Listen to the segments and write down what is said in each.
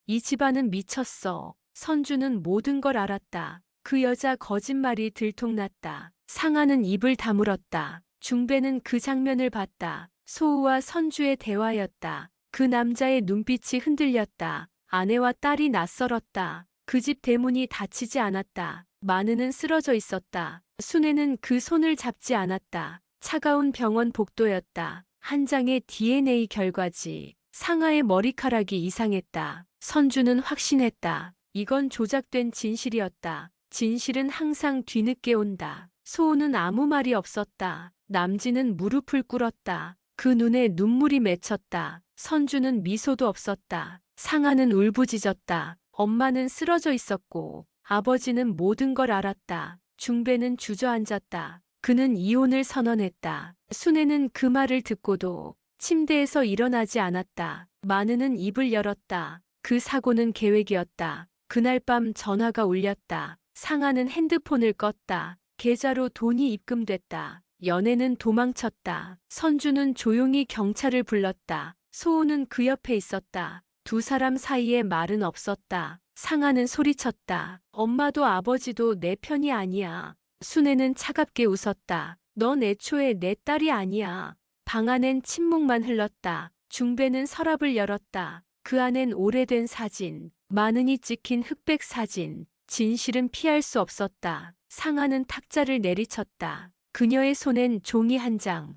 이 집안은 미쳤어. 선주는 모든 걸 알았다. 그 여자 거짓말이 들통났다. 상아는 입을 다물었다. 중배는 그 장면을 봤다. 소우와 선주의 대화였다. 그 남자의 눈빛이 흔들렸다. 아내와 딸이 낯설었다. 그 집 대문이 닫히지 않았다. 마누는 쓰러져 있었다. 순애는 그 손을 잡지 않았다. 차가운 병원 복도였다. 한 장의 DNA 결과지. 상아의 머리카락이 이상했다. 선주는 확신했다. 이건 조작된 진실이었다. 진실은 항상 뒤늦게 온다. 소우는 아무 말이 없었다. 남진은 무릎을 꿇었다. 그 눈에 눈물이 맺혔다. 선주는 미소도 없었다. 상아는 울부짖었다. 엄마는 쓰러져 있었고 아버지는 모든 걸 알았다. 중배는 주저앉았다. 그는 이혼을 선언했다. 순애는 그 말을 듣고도 침대에서 일어나지 않았다. 마누는 입을 열었다. 그 사고는 계획이었다. 그날 밤 전화가 울렸다. 상아는 핸드폰을 껐다. 계좌로 돈이 입금됐다. 연애는 도망쳤다. 선주는 조용히 경찰을 불렀다. 소우는 그 옆에 있었다. 두 사람 사이에 말은 없었다. 상아는 소리쳤다. 엄마도 아버지도 내 편이 아니야. 순애는 차갑게 웃었다. 넌 애초에 내 딸이 아니야. 방 안엔 침묵만 흘렀다. 중배는 서랍을 열었다. 그 안엔 오래된 사진, 마누이 찍힌 흑백 사진. 진실은 피할 수 없었다. 상아는 탁자를 내리쳤다. 그녀의 손엔 종이 한 장,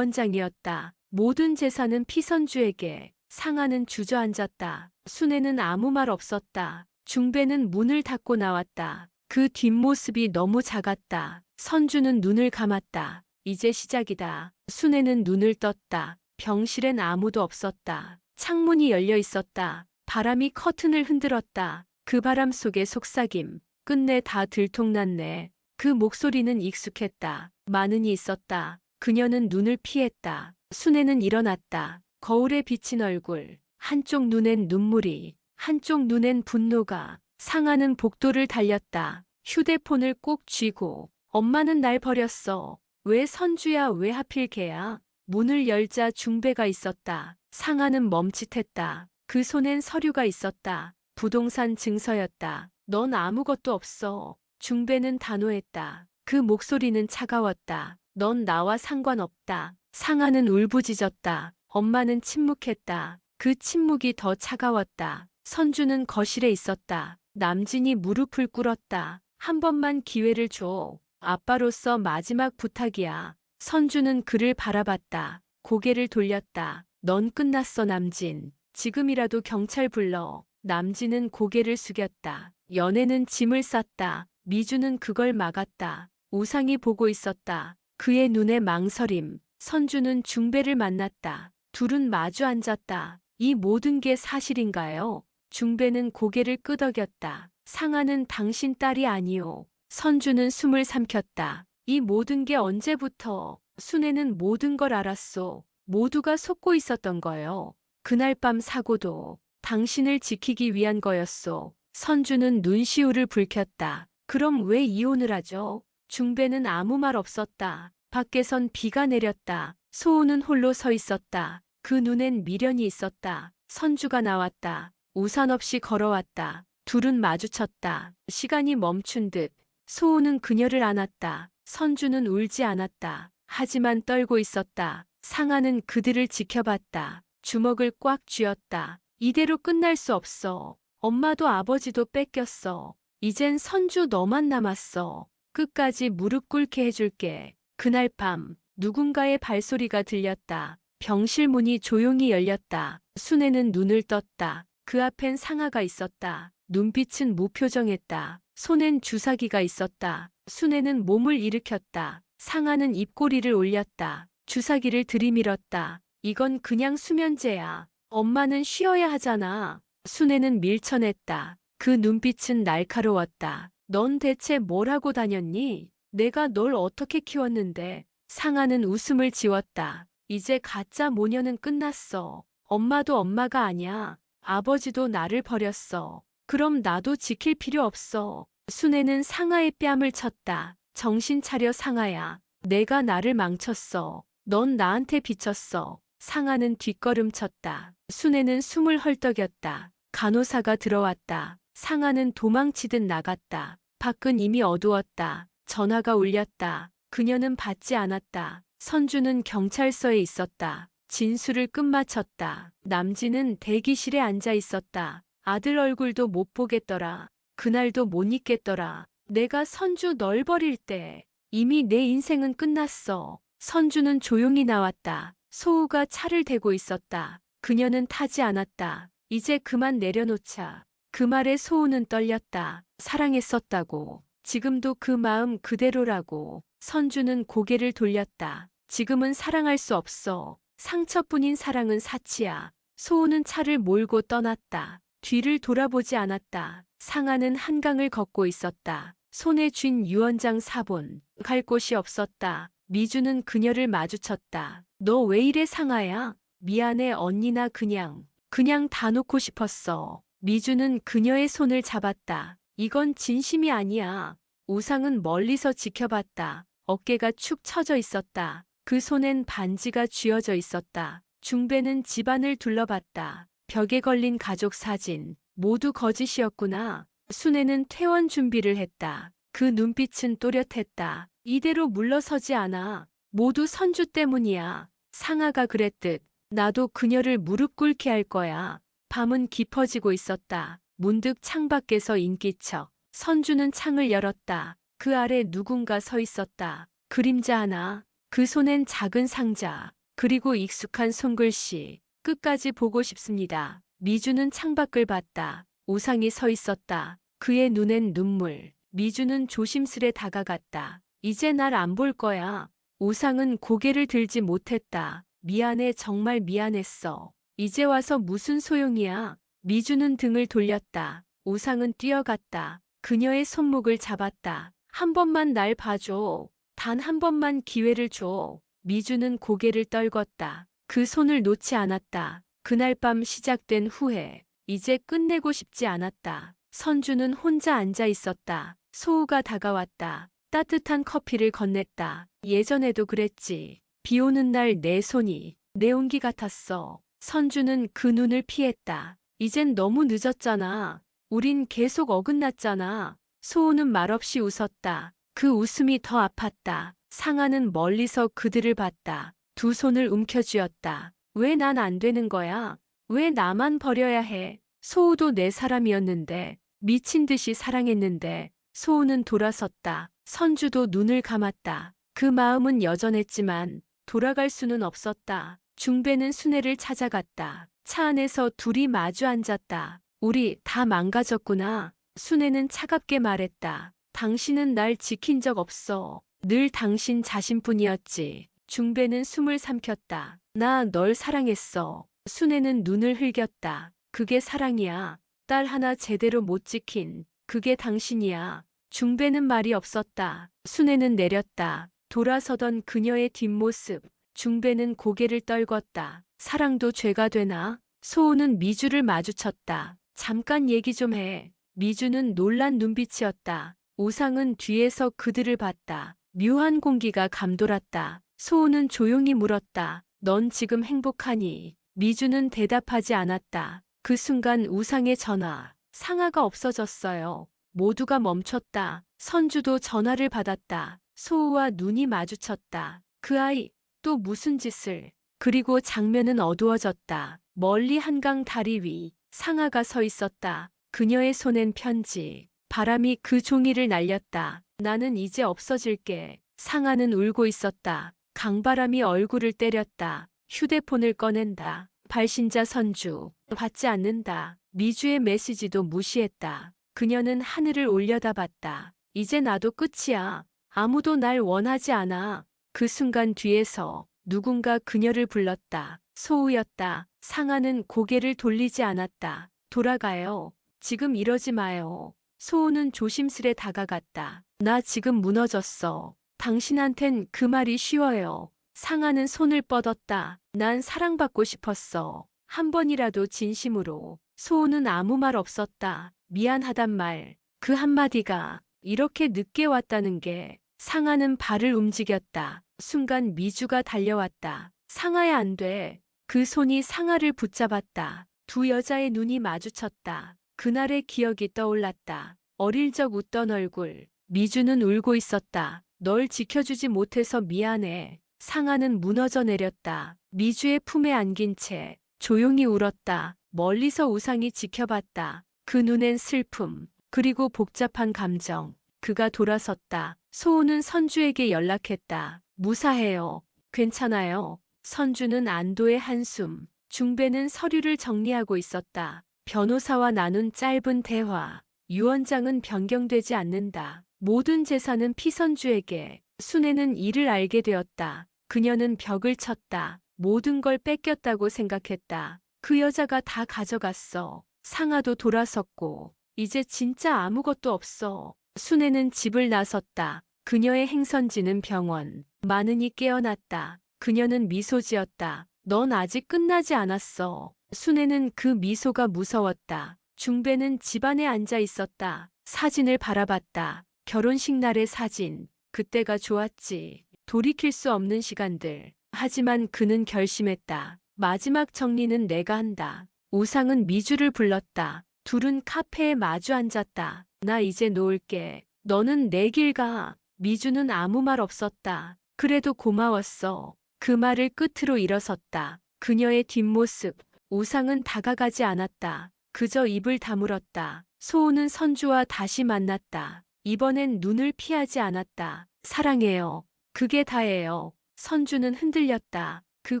유언장이었다. 모든 재산은 피선주에게. 상아는 주저앉았다. 순애는 아무 말 없었다. 중배는 문을 닫고 나왔다. 그 뒷모습이 너무 작았다. 선주는 눈을 감았다. 이제 시작이다. 순애는 눈을 떴다. 병실엔 아무도 없었다. 창문이 열려 있었다. 바람이 커튼을 흔들었다. 그 바람 속의 속삭임. 끝내 다 들통났네. 그 목소리는 익숙했다. 마누이 있었다. 그녀는 눈을 피했다. 순애는 일어났다. 거울에 비친 얼굴. 한쪽 눈엔 눈물이, 한쪽 눈엔 분노가. 상아는 복도를 달렸다. 휴대폰을 꼭 쥐고. 엄마는 날 버렸어. 왜 선주야, 왜 하필 걔야? 문을 열자 중배가 있었다. 상아는 멈칫했다. 그 손엔 서류가 있었다. 부동산 증서였다. 넌 아무것도 없어. 중배는 단호했다. 그 목소리는 차가웠다. 넌 나와 상관없다. 상아는 울부짖었다. 엄마는 침묵했다. 그 침묵이 더 차가웠다. 선주는 거실에 있었다. 남진이 무릎을 꿇었다. 한 번만 기회를 줘. 아빠로서 마지막 부탁이야. 선주는 그를 바라봤다. 고개를 돌렸다. 넌 끝났어, 남진. 지금이라도 경찰 불러. 남진은 고개를 숙였다. 연애는 짐을 쌌다. 미주는 그걸 막았다. 우상이 보고 있었다. 그의 눈에 망설임. 선주는 중배를 만났다. 둘은 마주 앉았다. 이 모든 게 사실인가요? 중배는 고개를 끄덕였다. 상아는 당신 딸이 아니오. 선주는 숨을 삼켰다. 이 모든 게 언제부터? 순애는 모든 걸 알았소. 모두가 속고 있었던 거요. 그날 밤 사고도 당신을 지키기 위한 거였소. 선주는 눈시울을 붉혔다. 그럼 왜 이혼을 하죠? 중배는 아무 말 없었다. 밖에선 비가 내렸다. 소우는 홀로 서 있었다. 그 눈엔 미련이 있었다. 선주가 나왔다. 우산 없이 걸어왔다. 둘은 마주쳤다. 시간이 멈춘 듯. 소우는 그녀를 안았다. 선주는 울지 않았다. 하지만 떨고 있었다. 상아는 그들을 지켜봤다. 주먹을 꽉 쥐었다. 이대로 끝날 수 없어. 엄마도 아버지도 뺏겼어. 이젠 선주 너만 남았어. 끝까지 무릎 꿇게 해줄게. 그날 밤 누군가의 발소리가 들렸다. 병실 문이 조용히 열렸다. 순애는 눈을 떴다. 그 앞엔 상아가 있었다. 눈빛은 무표정했다. 손엔 주사기가 있었다. 순애는 몸을 일으켰다. 상아는 입꼬리를 올렸다. 주사기를 들이밀었다. 이건 그냥 수면제야. 엄마는 쉬어야 하잖아. 순애는 밀쳐냈다. 그 눈빛은 날카로웠다. 넌 대체 뭘 하고 다녔니? 내가 널 어떻게 키웠는데? 상아는 웃음을 지웠다. 이제 가짜 모녀는 끝났어. 엄마도 엄마가 아니야. 아버지도 나를 버렸어. 그럼 나도 지킬 필요 없어. 순애는 상아의 뺨을 쳤다. 정신 차려, 상아야. 내가 나를 망쳤어. 넌 나한테 비쳤어. 상아는 뒷걸음쳤다. 순애는 숨을 헐떡였다. 간호사가 들어왔다. 상아는 도망치듯 나갔다. 밖은 이미 어두웠다. 전화가 울렸다. 그녀는 받지 않았다. 선주는 경찰서에 있었다. 진술을 끝마쳤다. 남진은 대기실에 앉아 있었다. 아들 얼굴도 못 보겠더라. 그날도 못 잊겠더라. 내가 선주 널 버릴 때 이미 내 인생은 끝났어. 선주는 조용히 나왔다. 소우가 차를 대고 있었다. 그녀는 타지 않았다. 이제 그만 내려놓자. 그 말에 소우는 떨렸다. 사랑했었다고. 지금도 그 마음 그대로라고. 선주는 고개를 돌렸다. 지금은 사랑할 수 없어. 상처뿐인 사랑은 사치야. 소우는 차를 몰고 떠났다. 뒤를 돌아보지 않았다. 상아는 한강을 걷고 있었다. 손에 쥔 유언장 사본. 갈 곳이 없었다. 미주는 그녀를 마주쳤다. 너 왜 이래 상아야? 미안해 언니나 그냥 다 놓고 싶었어. 미주는 그녀의 손을 잡았다. 이건 진심이 아니야. 우상은 멀리서 지켜봤다. 어깨가 축 처져 있었다. 그 손엔 반지가 쥐어져 있었다. 중배는 집안을 둘러봤다. 벽에 걸린 가족 사진. 모두 거짓이었구나. 순애는 퇴원 준비를 했다. 그 눈빛은 또렷했다. 이대로 물러서지 않아. 모두 선주 때문이야. 상아가 그랬듯 나도 그녀를 무릎 꿇게 할 거야. 밤은 깊어지고 있었다. 문득 창밖에서 인기척. 선주는 창을 열었다. 그 아래 누군가 서 있었다. 그림자 하나. 그 손엔 작은 상자. 그리고 익숙한 손글씨. 끝까지 보고 싶습니다. 미주는 창밖을 봤다. 우상이 서 있었다. 그의 눈엔 눈물. 미주는 조심스레 다가갔다. 이제 날 안 볼 거야. 우상은 고개를 들지 못했다. 미안해 정말 미안했어. 이제 와서 무슨 소용이야. 미주는 등을 돌렸다. 우상은 뛰어갔다. 그녀의 손목을 잡았다. 한 번만 날 봐줘. 단 한 번만 기회를 줘. 미주는 고개를 떨궜다. 그 손을 놓지 않았다. 그날 밤 시작된 후회. 이제 끝내고 싶지 않았다. 선주는 혼자 앉아 있었다. 소우가 다가왔다. 따뜻한 커피를 건넸다. 예전에도 그랬지. 비 오는 날 내 손이 내 온기 같았어. 선주는 그 눈을 피했다. 이젠 너무 늦었잖아. 우린 계속 어긋났잖아. 소우는 말없이 웃었다. 그 웃음이 더 아팠다. 상아는 멀리서 그들을 봤다. 두 손을 움켜쥐었다. 왜 난 안 되는 거야? 왜 나만 버려야 해? 소우도 내 사람이었는데, 미친 듯이 사랑했는데. 소우는 돌아섰다. 선주도 눈을 감았다. 그 마음은 여전했지만 돌아갈 수는 없었다. 중배는 순애를 찾아갔다. 차 안에서 둘이 마주 앉았다. 우리 다 망가졌구나. 순애는 차갑게 말했다. 당신은 날 지킨 적 없어. 늘 당신 자신뿐이었지. 중배는 숨을 삼켰다. 나 널 사랑했어. 순애는 눈을 흘겼다. 그게 사랑이야. 딸 하나 제대로 못 지킨. 그게 당신이야. 중배는 말이 없었다. 순애는 내렸다. 돌아서던 그녀의 뒷모습. 중배는 고개를 떨궜다. 사랑도 죄가 되나? 소우는 미주를 마주쳤다. 잠깐 얘기 좀 해. 미주는 놀란 눈빛이었다. 우상은 뒤에서 그들을 봤다. 묘한 공기가 감돌았다. 소우는 조용히 물었다. 넌 지금 행복하니? 미주는 대답하지 않았다. 그 순간 우상의 전화. 상아가 없어졌어요. 모두가 멈췄다. 선주도 전화를 받았다. 소우와 눈이 마주쳤다. 그 아이, 또 무슨 짓을. 그리고 장면은 어두워졌다. 멀리 한강 다리 위, 상아가 서 있었다. 그녀의 손엔 편지. 바람이 그 종이를 날렸다. 나는 이제 없어질게. 상아는 울고 있었다. 강바람이 얼굴을 때렸다. 휴대폰을 꺼낸다. 발신자 선주. 받지 않는다. 미주의 메시지도 무시했다. 그녀는 하늘을 올려다봤다. 이제 나도 끝이야. 아무도 날 원하지 않아. 그 순간 뒤에서 누군가 그녀를 불렀다. 소우였다. 상아는 고개를 돌리지 않았다. 돌아가요. 지금 이러지 마요. 소우는 조심스레 다가갔다. 나 지금 무너졌어. 당신한텐 그 말이 쉬워요. 상아는 손을 뻗었다. 난 사랑받고 싶었어. 한 번이라도 진심으로. 소우는 아무 말 없었다. 미안하단 말. 그 한마디가 이렇게 늦게 왔다는 게. 상아는 발을 움직였다. 순간 미주가 달려왔다. 상아야 안 돼. 그 손이 상아를 붙잡았다. 두 여자의 눈이 마주쳤다. 그날의 기억이 떠올랐다. 어릴 적 웃던 얼굴. 미주는 울고 있었다. 널 지켜주지 못해서 미안해. 상아는 무너져 내렸다. 미주의 품에 안긴 채 조용히 울었다. 멀리서 우상이 지켜봤다. 그 눈엔 슬픔, 그리고 복잡한 감정. 그가 돌아섰다. 소우는 선주에게 연락했다. 무사해요. 괜찮아요. 선주는 안도의 한숨. 중배는 서류를 정리하고 있었다. 변호사와 나눈 짧은 대화. 유언장은 변경되지 않는다. 모든 재산은 피선주에게. 순애는 이를 알게 되었다. 그녀는 벽을 쳤다. 모든 걸 뺏겼다고 생각했다. 그 여자가 다 가져갔어. 상아도 돌아섰고 이제 진짜 아무것도 없어. 순애는 집을 나섰다. 그녀의 행선지는 병원. 마는이 깨어났다. 그녀는 미소 지었다. 넌 아직 끝나지 않았어. 순애는 그 미소가 무서웠다. 중배는 집안에 앉아 있었다. 사진을 바라봤다. 결혼식 날의 사진. 그때가 좋았지. 돌이킬 수 없는 시간들. 하지만 그는 결심했다. 마지막 정리는 내가 한다. 우상은 미주를 불렀다. 둘은 카페에 마주 앉았다. 나 이제 놓을게. 너는 내 길 가. 미주는 아무 말 없었다. 그래도 고마웠어. 그 말을 끝으로 일어섰다. 그녀의 뒷모습. 우상은 다가가지 않았다. 그저 입을 다물었다. 소우는 선주와 다시 만났다. 이번엔 눈을 피하지 않았다. 사랑해요. 그게 다예요. 선주는 흔들렸다. 그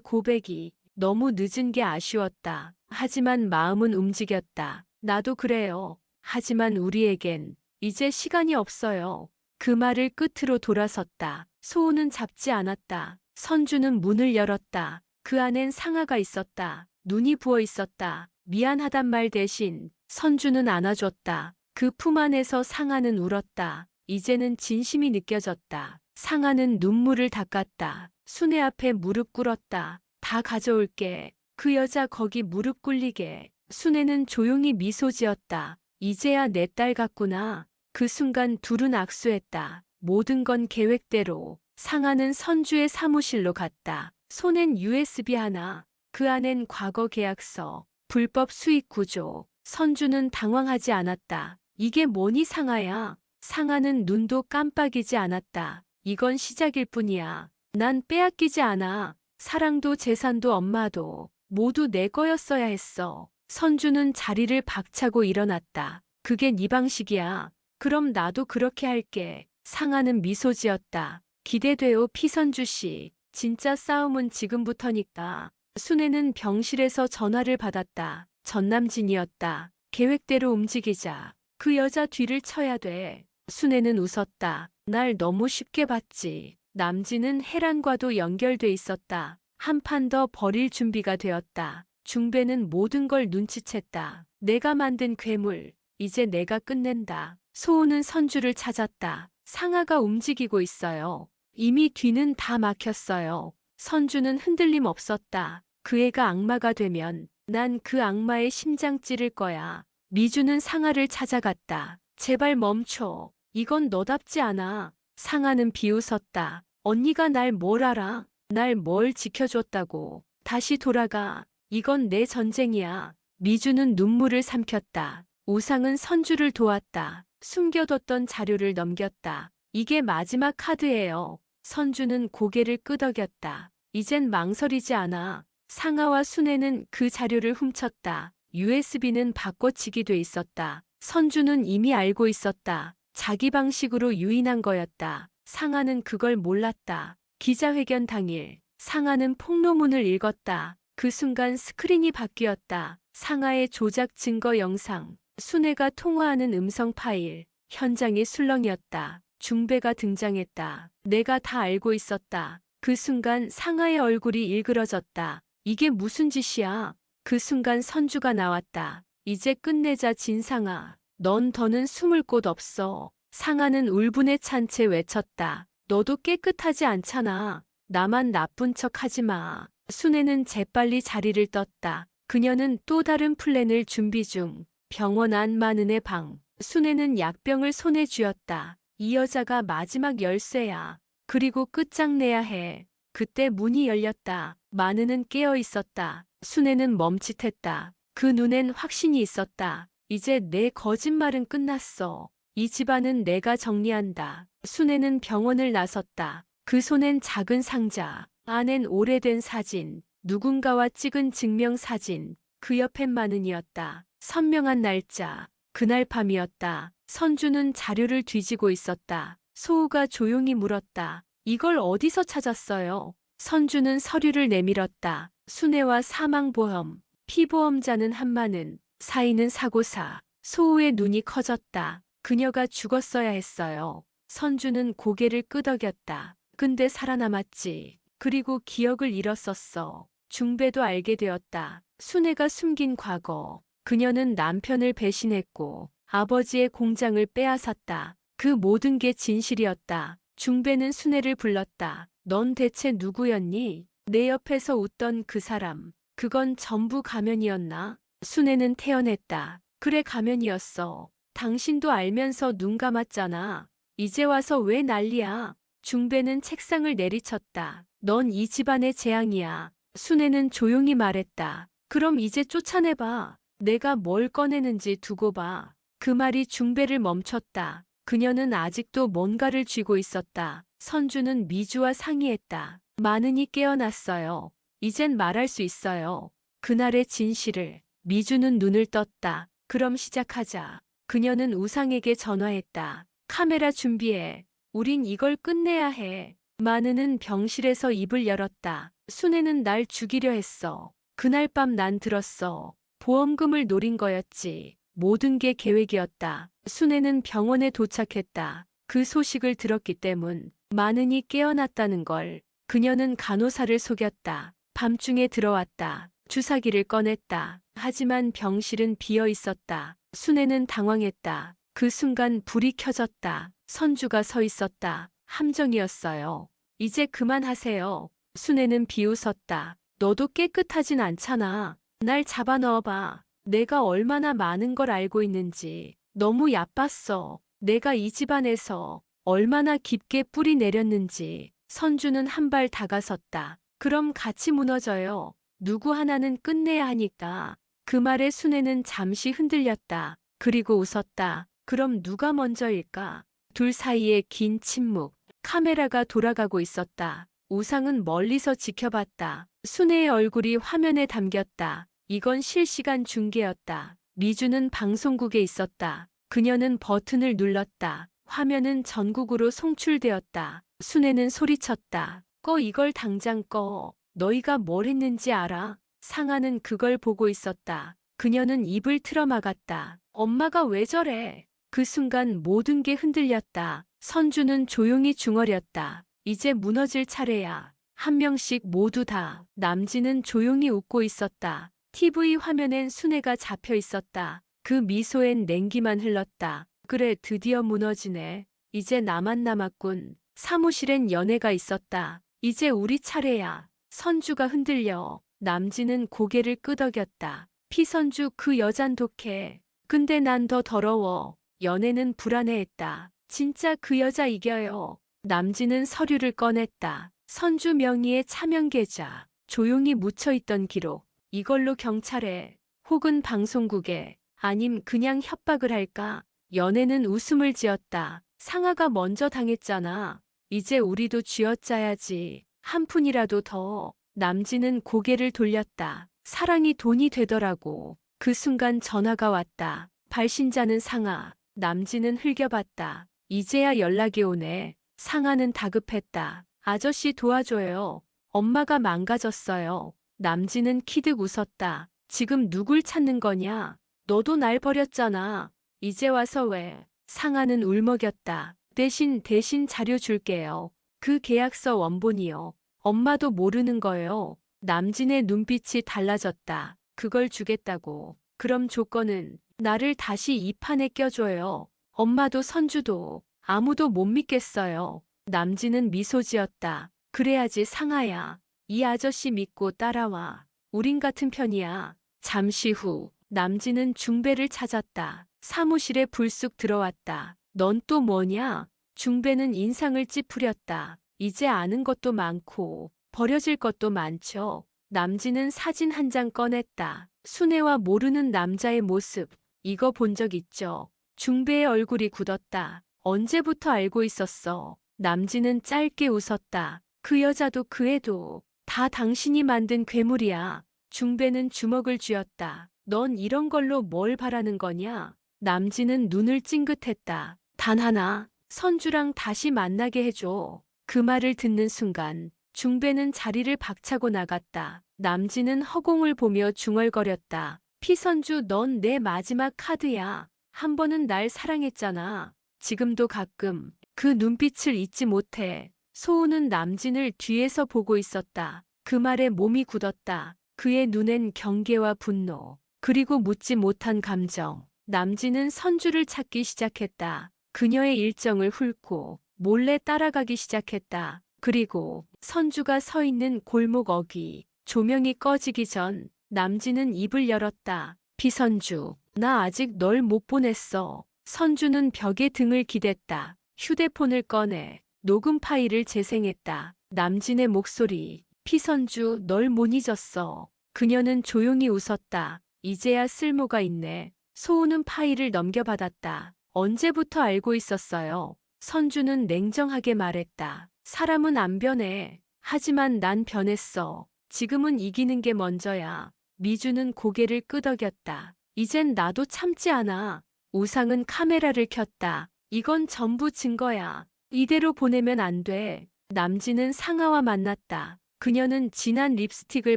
고백이 너무 늦은 게 아쉬웠다. 하지만 마음은 움직였다. 나도 그래요. 하지만 우리에겐 이제 시간이 없어요. 그 말을 끝으로 돌아섰다. 소우는 잡지 않았다. 선주는 문을 열었다. 그 안엔 상아가 있었다. 눈이 부어 있었다. 미안하단 말 대신 선주는 안아줬다. 그 품 안에서 상아는 울었다. 이제는 진심이 느껴졌다. 상아는 눈물을 닦았다. 순애 앞에 무릎 꿇었다. 다 가져올게. 그 여자 거기 무릎 꿇리게. 순애는 조용히 미소 지었다. 이제야 내 딸 같구나. 그 순간 둘은 악수했다. 모든 건 계획대로. 상아는 선주의 사무실로 갔다. 손엔 USB 하나. 그 안엔 과거 계약서, 불법 수익 구조. 선주는 당황하지 않았다. 이게 뭐니 상아야? 상아는 눈도 깜빡이지 않았다. 이건 시작일 뿐이야. 난 빼앗기지 않아. 사랑도 재산도 엄마도 모두 내 거였어야 했어. 선주는 자리를 박차고 일어났다. 그게 네 방식이야. 그럼 나도 그렇게 할게. 상아는 미소 지었다. 기대돼요 피선주 씨. 진짜 싸움은 지금부터니까. 순애는 병실에서 전화를 받았다. 전남진이었다. 계획대로 움직이자. 그 여자 뒤를 쳐야 돼. 순애는 웃었다. 날 너무 쉽게 봤지. 남진은 해란과도 연결돼 있었다. 한 판 더 벌일 준비가 되었다. 중배는 모든 걸 눈치챘다. 내가 만든 괴물. 이제 내가 끝낸다. 소우는 선주를 찾았다. 상아가 움직이고 있어요. 이미 뒤는 다 막혔어요. 선주는 흔들림 없었다. 그 애가 악마가 되면 난 그 악마의 심장 찌를 거야. 미주는 상아를 찾아갔다. 제발 멈춰. 이건 너답지 않아. 상아는 비웃었다. 언니가 날 뭘 알아? 날 뭘 지켜줬다고. 다시 돌아가. 이건 내 전쟁이야. 미주는 눈물을 삼켰다. 우상은 선주를 도왔다. 숨겨뒀던 자료를 넘겼다. 이게 마지막 카드예요. 선주는 고개를 끄덕였다. 이젠 망설이지 않아. 상아와 순애는 그 자료를 훔쳤다. USB는 바꿔치기 돼 있었다. 선주는 이미 알고 있었다. 자기 방식으로 유인한 거였다. 상아는 그걸 몰랐다. 기자회견 당일 상아는 폭로문을 읽었다. 그 순간 스크린이 바뀌었다. 상아의 조작 증거 영상, 순애가 통화하는 음성 파일, 현장이 술렁이었다. 중배가 등장했다. 내가 다 알고 있었다. 그 순간 상아의 얼굴이 일그러졌다. 이게 무슨 짓이야? 그 순간 선주가 나왔다. 이제 끝내자 진상아. 넌 더는 숨을 곳 없어. 상아는 울분에 찬 채 외쳤다. 너도 깨끗하지 않잖아. 나만 나쁜 척 하지 마. 순애는 재빨리 자리를 떴다. 그녀는 또 다른 플랜을 준비 중. 병원 안 마는의 방. 순애는 약병을 손에 쥐었다. 이 여자가 마지막 열쇠야. 그리고 끝장내야 해. 그때 문이 열렸다. 마느는 깨어 있었다. 순애는 멈칫했다. 그 눈엔 확신이 있었다. 이제 내 거짓말은 끝났어. 이 집안은 내가 정리한다. 순애는 병원을 나섰다. 그 손엔 작은 상자, 안엔 오래된 사진, 누군가와 찍은 증명사진, 그 옆엔 마는이었다. 선명한 날짜, 그날 밤이었다. 선주는 자료를 뒤지고 있었다. 소우가 조용히 물었다. 이걸 어디서 찾았어요? 선주는 서류를 내밀었다. 순애와 사망보험, 피보험자는 한마는, 사인은 사고사. 소우의 눈이 커졌다. 그녀가 죽었어야 했어요. 선주는 고개를 끄덕였다. 근데 살아남았지. 그리고 기억을 잃었었어. 중배도 알게 되었다. 순애가 숨긴 과거. 그녀는 남편을 배신했고 아버지의 공장을 빼앗았다. 그 모든 게 진실이었다. 중배는 순애를 불렀다. 넌 대체 누구였니? 내 옆에서 웃던 그 사람. 그건 전부 가면이었나? 순애는 태어냈다. 그래, 가면이었어. 당신도 알면서 눈 감았잖아. 이제 와서 왜 난리야? 중배는 책상을 내리쳤다. 넌 이 집안의 재앙이야. 순애는 조용히 말했다. 그럼 이제 쫓아내봐. 내가 뭘 꺼내는지 두고 봐. 그 말이 중배를 멈췄다. 그녀는 아직도 뭔가를 쥐고 있었다. 선주는 미주와 상의했다. 마는이 깨어났어요. 이젠 말할 수 있어요. 그날의 진실을. 미주는 눈을 떴다. 그럼 시작하자. 그녀는 우상에게 전화했다. 카메라 준비해. 우린 이걸 끝내야 해. 마느는 병실에서 입을 열었다. 순애는 날 죽이려 했어. 그날 밤 난 들었어. 보험금을 노린 거였지. 모든 게 계획이었다. 순애는 병원에 도착했다. 그 소식을 들었기 때문. 마느니 깨어났다는 걸. 그녀는 간호사를 속였다. 밤중에 들어왔다. 주사기를 꺼냈다. 하지만 병실은 비어 있었다. 순애는 당황했다. 그 순간 불이 켜졌다. 선주가 서 있었다. 함정이었어요. 이제 그만하세요. 순애는 비웃었다. 너도 깨끗하진 않잖아. 날 잡아 넣어봐. 내가 얼마나 많은 걸 알고 있는지. 너무 얕봤어. 내가 이 집안에서 얼마나 깊게 뿌리 내렸는지. 선주는 한 발 다가섰다. 그럼 같이 무너져요. 누구 하나는 끝내야 하니까. 그 말에 순애는 잠시 흔들렸다. 그리고 웃었다. 그럼 누가 먼저일까? 둘 사이에 긴 침묵. 카메라가 돌아가고 있었다. 우상은 멀리서 지켜봤다. 순애의 얼굴이 화면에 담겼다. 이건 실시간 중계였다. 미주는 방송국에 있었다. 그녀는 버튼을 눌렀다. 화면은 전국으로 송출되었다. 순애는 소리쳤다. 꺼, 이걸 당장 꺼. 너희가 뭘 했는지 알아? 상아는 그걸 보고 있었다. 그녀는 입을 틀어막았다. 엄마가 왜 저래? 그 순간 모든 게 흔들렸다. 선주는 조용히 중얼였다. 이제 무너질 차례야. 한 명씩 모두 다. 남진은 조용히 웃고 있었다. TV 화면엔 순애가 잡혀 있었다. 그 미소엔 냉기만 흘렀다. 그래, 드디어 무너지네. 이제 나만 남았군. 사무실엔 연애가 있었다. 이제 우리 차례야. 선주가 흔들려. 남진은 고개를 끄덕였다. 피선주, 그 여잔 독해. 근데 난 더 더러워. 연애는 불안해했다. 진짜 그 여자 이겨요. 남진은 서류를 꺼냈다. 선주 명의의 차명 계좌. 조용히 묻혀있던 기록. 이걸로 경찰에 혹은 방송국에 아님 그냥 협박을 할까? 연애는 웃음을 지었다. 상아가 먼저 당했잖아. 이제 우리도 쥐어짜야지. 한 푼이라도 더. 남진은 고개를 돌렸다. 사랑이 돈이 되더라고. 그 순간 전화가 왔다. 발신자는 상아. 남진은 흘겨봤다. 이제야 연락이 오네. 상아는 다급했다. 아저씨 도와줘요. 엄마가 망가졌어요. 남진은 키득 웃었다. 지금 누굴 찾는 거냐? 너도 날 버렸잖아. 이제 와서 왜? 상아는 울먹였다. 대신 자료 줄게요. 그 계약서 원본이요. 엄마도 모르는 거예요. 남진의 눈빛이 달라졌다. 그걸 주겠다고. 그럼 조건은 나를 다시 이 판에 껴줘요. 엄마도 선주도 아무도 못 믿겠어요. 남진은 미소 지었다. 그래야지 상아야. 이 아저씨 믿고 따라와. 우린 같은 편이야. 잠시 후 남진은 중배를 찾았다. 사무실에 불쑥 들어왔다. 넌 또 뭐냐? 중배는 인상을 찌푸렸다. 이제 아는 것도 많고 버려질 것도 많죠. 남진은 사진 한 장 꺼냈다. 순애와 모르는 남자의 모습, 이거 본 적 있죠? 중배의 얼굴이 굳었다. 언제부터 알고 있었어? 남진은 짧게 웃었다. 그 여자도 그 애도 다 당신이 만든 괴물이야. 중배는 주먹을 쥐었다. 넌 이런 걸로 뭘 바라는 거냐? 남진은 눈을 찡긋했다. 단 하나, 선주랑 다시 만나게 해줘. 그 말을 듣는 순간 중배는 자리를 박차고 나갔다. 남진은 허공을 보며 중얼거렸다. 피선주, 넌 내 마지막 카드야. 한 번은 날 사랑했잖아. 지금도 가끔 그 눈빛을 잊지 못해. 소우는 남진을 뒤에서 보고 있었다. 그 말에 몸이 굳었다. 그의 눈엔 경계와 분노, 그리고 묻지 못한 감정. 남진은 선주를 찾기 시작했다. 그녀의 일정을 훑고 몰래 따라가기 시작했다. 그리고 선주가 서 있는 골목 어귀, 조명이 꺼지기 전 남진은 입을 열었다. 피선주, 나 아직 널 못 보냈어. 선주는 벽에 등을 기댔다. 휴대폰을 꺼내 녹음 파일을 재생했다. 남진의 목소리, 피선주, 널 못 잊었어. 그녀는 조용히 웃었다. 이제야 쓸모가 있네. 소우는 파일을 넘겨받았다. 언제부터 알고 있었어요? 선주는 냉정하게 말했다. 사람은 안 변해. 하지만 난 변했어. 지금은 이기는 게 먼저야. 미주는 고개를 끄덕였다. 이젠 나도 참지 않아. 우상은 카메라를 켰다. 이건 전부 증거야. 이대로 보내면 안 돼. 남진은 상아와 만났다. 그녀는 진한 립스틱을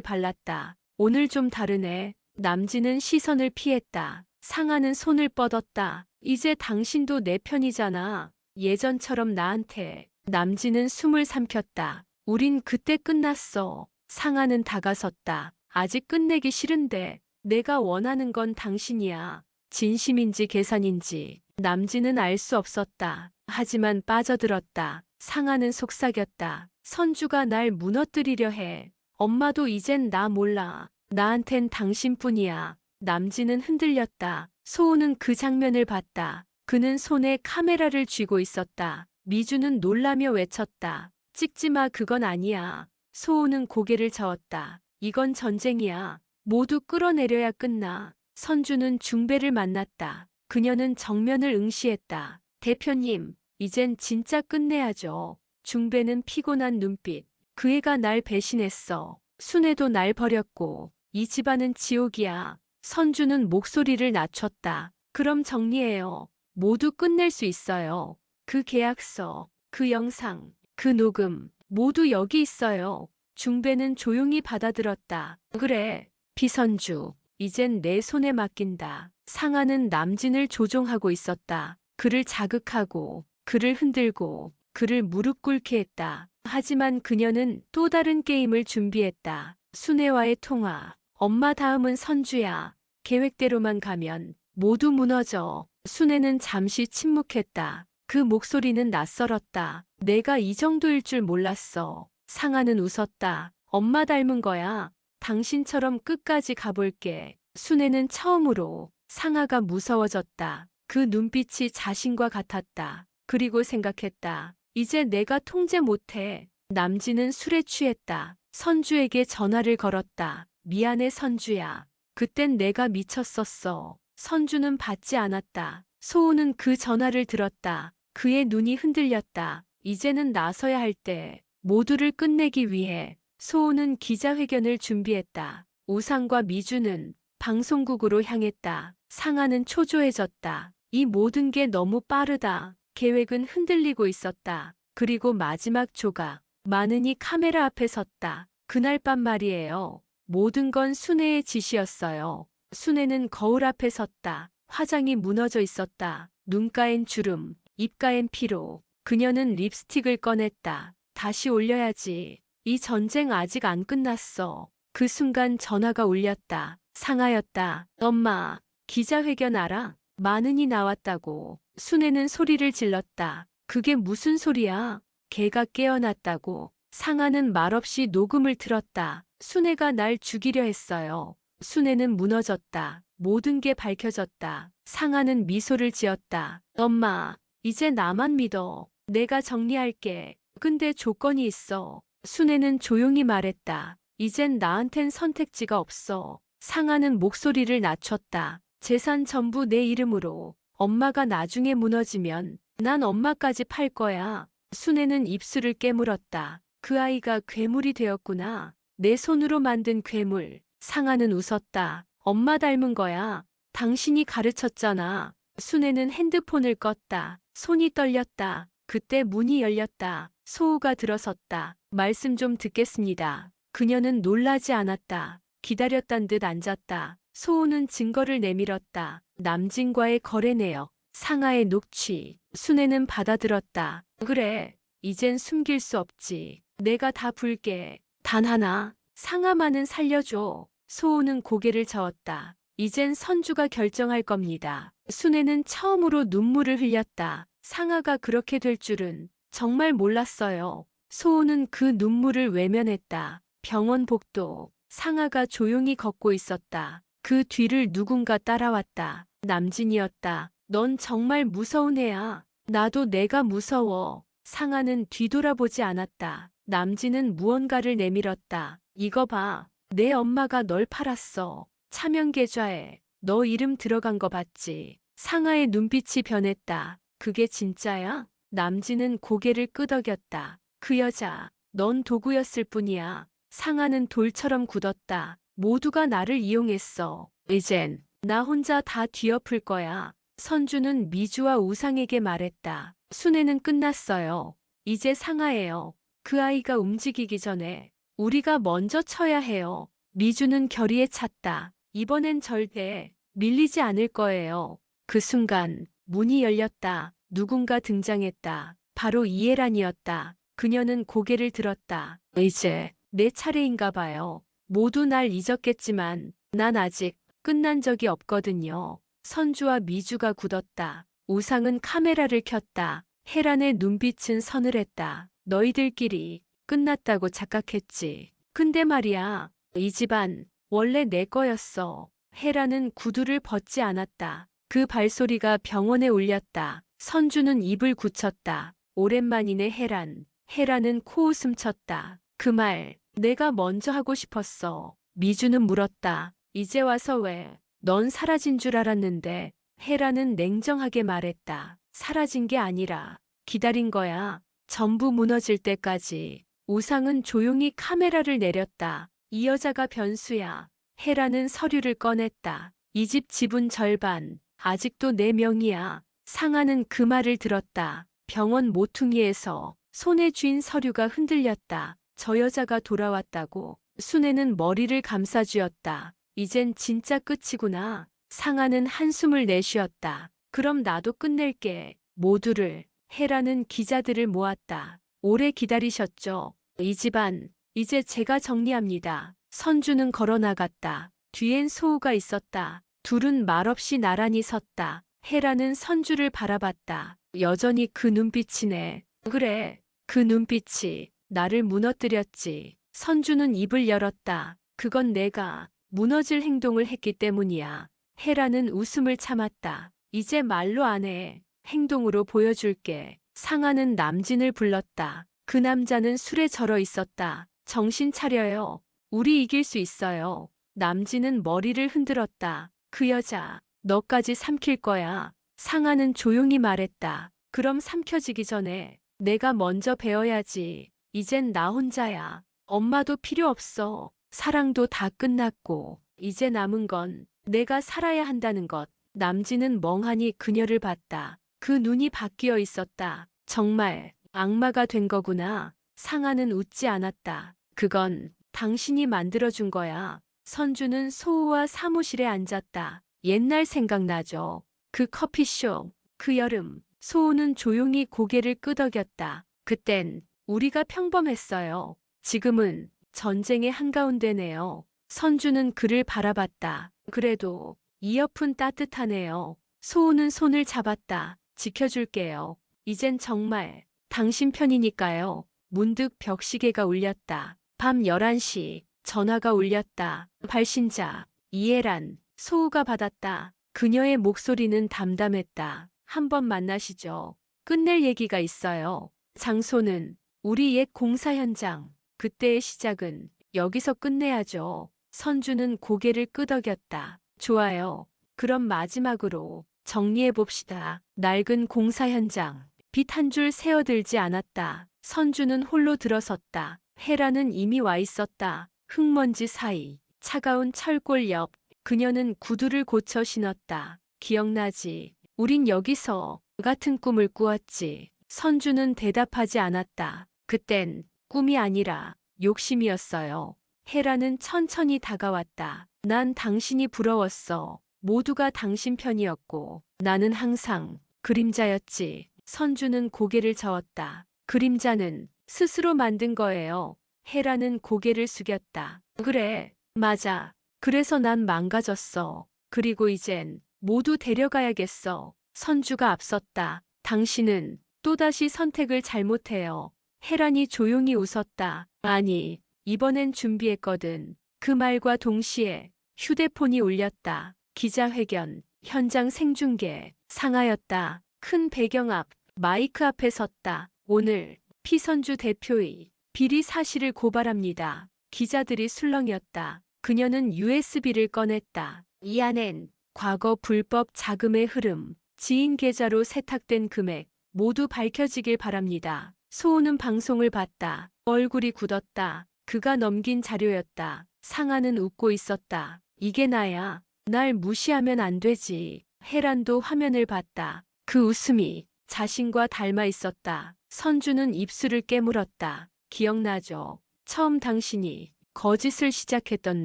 발랐다. 오늘 좀 다르네. 남진은 시선을 피했다. 상아는 손을 뻗었다. 이제 당신도 내 편이잖아. 예전처럼 나한테. 남진은 숨을 삼켰다. 우린 그때 끝났어. 상아는 다가섰다. 아직 끝내기 싫은데 내가 원하는 건 당신이야. 진심인지 계산인지 남진은 알 수 없었다. 하지만 빠져들었다. 상아는 속삭였다. 선주가 날 무너뜨리려 해. 엄마도 이젠 나 몰라. 나한텐 당신뿐이야. 남진은 흔들렸다. 소우는 그 장면을 봤다. 그는 손에 카메라를 쥐고 있었다. 미주는 놀라며 외쳤다. 찍지 마, 그건 아니야. 소우는 고개를 저었다. 이건 전쟁이야. 모두 끌어내려야 끝나. 선주는 중배를 만났다. 그녀는 정면을 응시했다. 대표님, 이젠 진짜 끝내야죠. 중배는 피곤한 눈빛. 그 애가 날 배신했어. 순애도 날 버렸고 이 집안은 지옥이야. 선주는 목소리를 낮췄다. 그럼 정리해요. 모두 끝낼 수 있어요. 그 계약서, 그 영상, 그 녹음 모두 여기 있어요. 중배는 조용히 받아들었다. 그래, 피선주. 이젠 내 손에 맡긴다. 상아는 남진을 조종하고 있었다. 그를 자극하고, 그를 흔들고, 그를 무릎 꿇게 했다. 하지만 그녀는 또 다른 게임을 준비했다. 순애와의 통화. 엄마 다음은 선주야. 계획대로만 가면 모두 무너져. 순애는 잠시 침묵했다. 그 목소리는 낯설었다. 내가 이 정도일 줄 몰랐어. 상아는 웃었다. 엄마 닮은 거야. 당신처럼 끝까지 가볼게. 순애는 처음으로 상아가 무서워졌다. 그 눈빛이 자신과 같았다. 그리고 생각했다. 이제 내가 통제 못해. 남진은 술에 취했다. 선주에게 전화를 걸었다. 미안해, 선주야. 그땐 내가 미쳤었어. 선주는 받지 않았다. 소우는 그 전화를 들었다. 그의 눈이 흔들렸다. 이제는 나서야 할 때. 모두를 끝내기 위해. 소우는 기자회견을 준비했다. 우상과 미주는 방송국으로 향했다. 상아는 초조해졌다. 이 모든 게 너무 빠르다. 계획은 흔들리고 있었다. 그리고 마지막 조각. 마는이 카메라 앞에 섰다. 그날 밤 말이에요. 모든 건 순애의 짓이었어요. 순애는 거울 앞에 섰다. 화장이 무너져 있었다. 눈가엔 주름, 입가엔 피로. 그녀는 립스틱을 꺼냈다. 다시 올려야지. 이 전쟁 아직 안 끝났어. 그 순간 전화가 울렸다. 상아였다. 엄마, 기자회견 알아? 마는이 나왔다고. 순애는 소리를 질렀다. 그게 무슨 소리야? 걔가 깨어났다고. 상아는 말없이 녹음을 틀었다. 순애가 날 죽이려 했어요. 순애는 무너졌다. 모든 게 밝혀졌다. 상아는 미소를 지었다. 엄마, 이제 나만 믿어. 내가 정리할게. 근데 조건이 있어. 순애는 조용히 말했다. 이젠 나한텐 선택지가 없어. 상아는 목소리를 낮췄다. 재산 전부 내 이름으로. 엄마가 나중에 무너지면 난 엄마까지 팔 거야. 순애는 입술을 깨물었다. 그 아이가 괴물이 되었구나. 내 손으로 만든 괴물. 상아는 웃었다. 엄마 닮은 거야. 당신이 가르쳤잖아. 순애는 핸드폰을 껐다. 손이 떨렸다. 그때 문이 열렸다. 소우가 들어섰다. 말씀 좀 듣겠습니다. 그녀는 놀라지 않았다. 기다렸단 듯 앉았다. 소우는 증거를 내밀었다. 남진과의 거래 내역, 상아의 녹취. 순애는 받아들었다. 그래, 이젠 숨길 수 없지. 내가 다 불게. 단 하나, 상아만은 살려줘. 소우는 고개를 저었다. 이젠 선주가 결정할 겁니다. 순애는 처음으로 눈물을 흘렸다. 상아가 그렇게 될 줄은 정말 몰랐어요. 소우는 그 눈물을 외면했다. 병원 복도. 상아가 조용히 걷고 있었다. 그 뒤를 누군가 따라왔다. 남진이었다. 넌 정말 무서운 애야. 나도 내가 무서워. 상아는 뒤돌아보지 않았다. 남진은 무언가를 내밀었다. 이거 봐. 내 엄마가 널 팔았어. 차명 계좌에 너 이름 들어간 거 봤지? 상아의 눈빛이 변했다. 그게 진짜야? 남진은 고개를 끄덕였다. 그 여자, 넌 도구였을 뿐이야. 상아는 돌처럼 굳었다. 모두가 나를 이용했어. 이젠 나 혼자 다 뒤엎을 거야. 선주는 미주와 우상에게 말했다. 순애는 끝났어요. 이제 상아예요. 그 아이가 움직이기 전에 우리가 먼저 쳐야 해요. 미주는 결의에 찼다. 이번엔 절대 밀리지 않을 거예요. 그 순간 문이 열렸다. 누군가 등장했다. 바로 이해란이었다. 그녀는 고개를 들었다. 이제 내 차례인가 봐요. 모두 날 잊었겠지만 난 아직 끝난 적이 없거든요. 선주와 미주가 굳었다. 우상은 카메라를 켰다. 헤란의 눈빛은 서늘했다. 너희들끼리 끝났다고 착각했지. 근데 말이야, 이 집안 원래 내 거였어. 헤란은 구두를 벗지 않았다. 그 발소리가 병원에 울렸다. 선주는 입을 굳혔다. 오랜만이네 헤란. 헤란은 코웃음 쳤다. 그 말 내가 먼저 하고 싶었어. 미주는 물었다. 이제 와서 왜? 넌 사라진 줄 알았는데. 헤라는 냉정하게 말했다. 사라진 게 아니라 기다린 거야. 전부 무너질 때까지. 우상은 조용히 카메라를 내렸다. 이 여자가 변수야. 헤라는 서류를 꺼냈다. 이 집 지분 절반. 아직도 내 명의야. 상아는 그 말을 들었다. 병원 모퉁이에서 손에 쥔 서류가 흔들렸다. 저 여자가 돌아왔다고. 순애는 머리를 감싸쥐었다. 이젠 진짜 끝이구나. 상아는 한숨을 내쉬었다. 그럼 나도 끝낼게. 모두를. 헤라는 기자들을 모았다. 오래 기다리셨죠? 이 집안, 이제 제가 정리합니다. 선주는 걸어나갔다. 뒤엔 소우가 있었다. 둘은 말없이 나란히 섰다. 헤라는 선주를 바라봤다. 여전히 그 눈빛이네. 그래, 그 눈빛이 나를 무너뜨렸지. 선주는 입을 열었다. 그건 내가 무너질 행동을 했기 때문이야. 헤라는 웃음을 참았다. 이제 말로 안 해. 행동으로 보여줄게. 상아는 남진을 불렀다. 그 남자는 술에 절어 있었다. 정신 차려요. 우리 이길 수 있어요. 남진은 머리를 흔들었다. 그 여자, 너까지 삼킬 거야. 상아는 조용히 말했다. 그럼 삼켜지기 전에 내가 먼저 배워야지. 이젠 나 혼자야. 엄마도 필요 없어. 사랑도 다 끝났고. 이제 남은 건 내가 살아야 한다는 것. 남진은 멍하니 그녀를 봤다. 그 눈이 바뀌어 있었다. 정말 악마가 된 거구나. 상아는 웃지 않았다. 그건 당신이 만들어준 거야. 선주는 소우와 사무실에 앉았다. 옛날 생각나죠. 그 커피숍, 그 여름. 소우는 조용히 고개를 끄덕였다. 그땐 우리가 평범했어요. 지금은 전쟁의 한가운데네요. 선주는 그를 바라봤다. 그래도 이 옆은 따뜻하네요. 소우는 손을 잡았다. 지켜줄게요. 이젠 정말 당신 편이니까요. 문득 벽시계가 울렸다. 밤 11시 전화가 울렸다. 발신자 이해란. 소우가 받았다. 그녀의 목소리는 담담했다. 한번 만나시죠. 끝낼 얘기가 있어요. 장소는 우리 옛 공사 현장. 그때의 시작은 여기서 끝내야죠. 선주는 고개를 끄덕였다. 좋아요. 그럼 마지막으로 정리해 봅시다. 낡은 공사 현장. 빛 한 줄 새어들지 않았다. 선주는 홀로 들어섰다. 헤라는 이미 와 있었다. 흙먼지 사이. 차가운 철골 옆. 그녀는 구두를 고쳐 신었다. 기억나지? 우린 여기서 같은 꿈을 꾸었지. 선주는 대답하지 않았다. 그땐 꿈이 아니라 욕심이었어요. 헤라는 천천히 다가왔다. 난 당신이 부러웠어. 모두가 당신 편이었고 나는 항상 그림자였지. 선주는 고개를 저었다. 그림자는 스스로 만든 거예요. 헤라는 고개를 숙였다. 그래, 맞아. 그래서 난 망가졌어. 그리고 이젠 모두 데려가야겠어. 선주가 앞섰다. 당신은 또다시 선택을 잘못해요. 헤란이 조용히 웃었다. 아니, 이번엔 준비했거든. 그 말과 동시에 휴대폰이 울렸다. 기자회견, 현장 생중계, 상하였다. 큰 배경 앞, 마이크 앞에 섰다. 오늘 피선주 대표의 비리 사실을 고발합니다. 기자들이 술렁였다. 그녀는 USB를 꺼냈다. 이 안엔 과거 불법 자금의 흐름, 지인 계좌로 세탁된 금액 모두 밝혀지길 바랍니다. 소우는 방송을 봤다. 얼굴이 굳었다. 그가 넘긴 자료였다. 상아는 웃고 있었다. 이게 나야. 날 무시하면 안 되지. 헤란도 화면을 봤다. 그 웃음이 자신과 닮아 있었다. 선주는 입술을 깨물었다. 기억나죠? 처음 당신이 거짓을 시작했던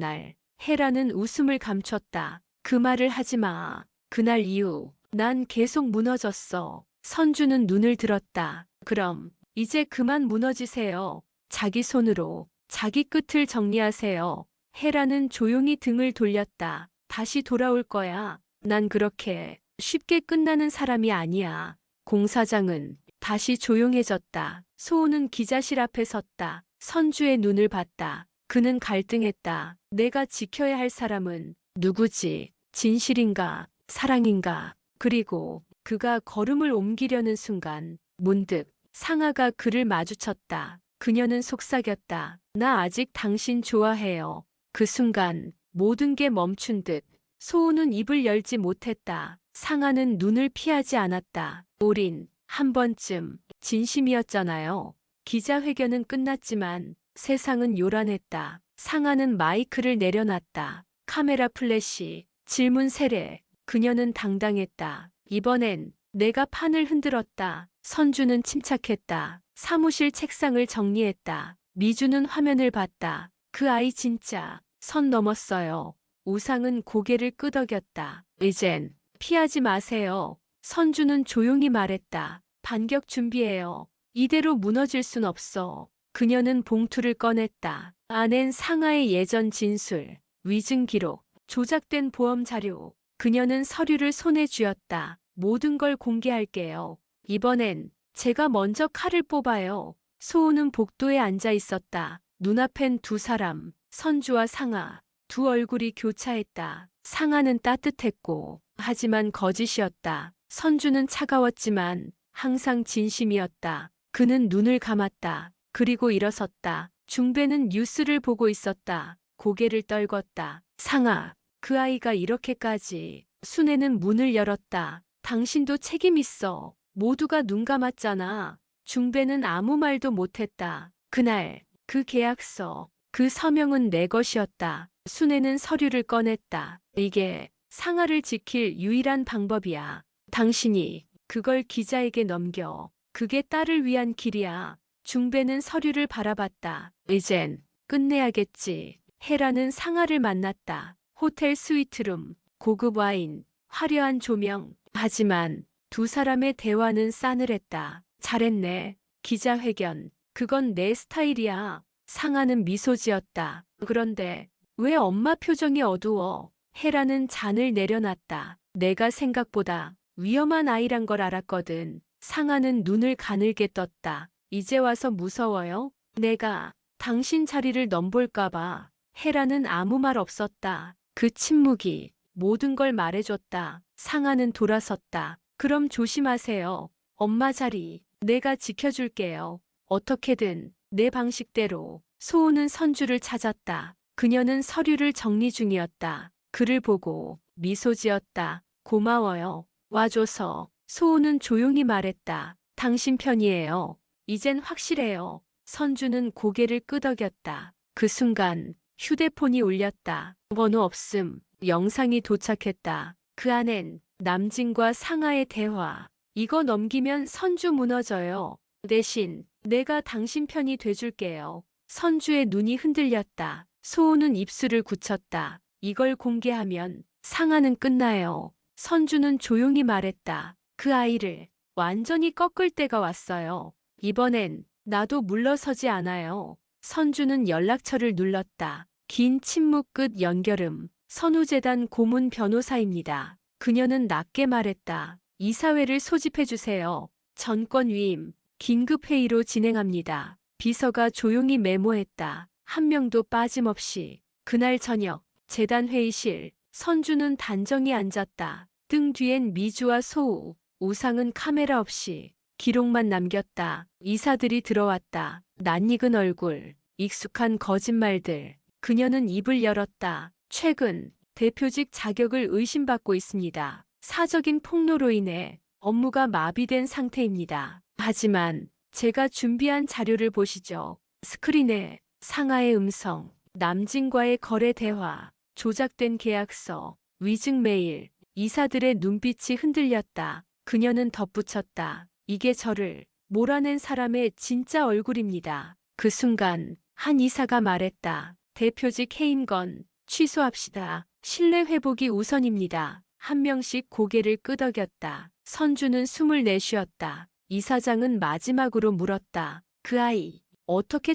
날. 헤라는 웃음을 감췄다. 그 말을 하지 마. 그날 이후 난 계속 무너졌어. 선주는 눈을 들었다. 그럼 이제 그만 무너지세요. 자기 손으로 자기 끝을 정리하세요. 헤라는 조용히 등을 돌렸다. 다시 돌아올 거야. 난 그렇게 쉽게 끝나는 사람이 아니야. 공사장은 다시 조용해졌다. 소우는 기자실 앞에 섰다. 선주의 눈을 봤다. 그는 갈등했다. 내가 지켜야 할 사람은 누구지? 진실인가? 사랑인가? 그리고 그가 걸음을 옮기려는 순간 문득 상아가 그를 마주쳤다. 그녀는 속삭였다. 나 아직 당신 좋아해요. 그 순간 모든 게 멈춘 듯 소우는 입을 열지 못했다. 상아는 눈을 피하지 않았다. 우린 한 번쯤 진심이었잖아요. 기자회견은 끝났지만 세상은 요란했다. 상아는 마이크를 내려놨다. 카메라 플래시, 질문 세례. 그녀는 당당했다. 이번엔 내가 판을 흔들었다. 선주는 침착했다. 사무실 책상을 정리했다. 미주는 화면을 봤다. 그 아이 진짜 선 넘었어요. 우상은 고개를 끄덕였다. 이젠 피하지 마세요. 선주는 조용히 말했다. 반격 준비해요. 이대로 무너질 순 없어. 그녀는 봉투를 꺼냈다. 안엔 상하의 예전 진술, 위증 기록, 조작된 보험 자료. 그녀는 서류를 손에 쥐었다. 모든 걸 공개할게요. 이번엔 제가 먼저 칼을 뽑아요. 소우는 복도에 앉아 있었다. 눈앞엔 두 사람, 선주와 상아. 두 얼굴이 교차했다. 상아는 따뜻했고, 하지만 거짓이었다. 선주는 차가웠지만 항상 진심이었다. 그는 눈을 감았다. 그리고 일어섰다. 중배는 뉴스를 보고 있었다. 고개를 떨궜다. 상아, 그 아이가 이렇게까지. 순애는 문을 열었다. 당신도 책임 있어. 모두가 눈 감았잖아. 중배는 아무 말도 못했다. 그날 그 계약서, 그 서명은 내 것이었다. 순애는 서류를 꺼냈다. 이게 상아를 지킬 유일한 방법이야. 당신이 그걸 기자에게 넘겨. 그게 딸을 위한 길이야. 중배는 서류를 바라봤다. 이젠 끝내야겠지. 헤라는 상아를 만났다. 호텔 스위트룸, 고급 와인, 화려한 조명. 하지만 두 사람의 대화는 싸늘했다. 잘했네. 기자회견. 그건 내 스타일이야. 상아는 미소 지었다. 그런데 왜 엄마 표정이 어두워? 헤라는 잔을 내려놨다. 내가 생각보다 위험한 아이란 걸 알았거든. 상아는 눈을 가늘게 떴다. 이제 와서 무서워요? 내가 당신 자리를 넘볼까봐. 헤라는 아무 말 없었다. 그 침묵이 모든 걸 말해줬다. 상아는 돌아섰다. 그럼 조심하세요. 엄마 자리 내가 지켜줄게요. 어떻게든 내 방식대로. 소우는 선주를 찾았다. 그녀는 서류를 정리 중이었다. 그를 보고 미소 지었다. 고마워요. 와줘서. 소우는 조용히 말했다. 당신 편이에요. 이젠 확실해요. 선주는 고개를 끄덕였다. 그 순간 휴대폰이 울렸다. 번호 없음. 영상이 도착했다. 그 안엔 남진과 상아의 대화. 이거 넘기면 선주 무너져요. 대신 내가 당신 편이 돼줄게요. 선주의 눈이 흔들렸다. 소우는 입술을 굳혔다. 이걸 공개하면 상아는 끝나요. 선주는 조용히 말했다. 그 아이를 완전히 꺾을 때가 왔어요. 이번엔 나도 물러서지 않아요. 선주는 연락처를 눌렀다. 긴 침묵 끝 연결음. 선우재단 고문 변호사입니다. 그녀는 낮게 말했다. 이사회를 소집해주세요. 전권 위임. 긴급회의로 진행합니다. 비서가 조용히 메모했다. 한 명도 빠짐없이. 그날 저녁 재단 회의실. 선주는 단정히 앉았다. 등 뒤엔 미주와 소우. 우상은 카메라 없이 기록만 남겼다. 이사들이 들어왔다. 낯익은 얼굴, 익숙한 거짓말들. 그녀는 입을 열었다. 최근 대표직 자격을 의심받고 있습니다. 사적인 폭로로 인해 업무가 마비된 상태입니다. 하지만 제가 준비한 자료를 보시죠. 스크린에 상하의 음성, 남진과의 거래 대화, 조작된 계약서, 위증 메일. 이사들의 눈빛이 흔들렸다. 그녀는 덧붙였다. 이게 저를 몰아낸 사람의 진짜 얼굴입니다. 그 순간 한 이사가 말했다. 대표직 해임 건 취소합시다. 신뢰 회복이 우선입니다. 한 명씩 고개를 끄덕였다. 선주는 숨을 내쉬었다. 이사장은 마지막으로 물었다. 그 아이 어떻게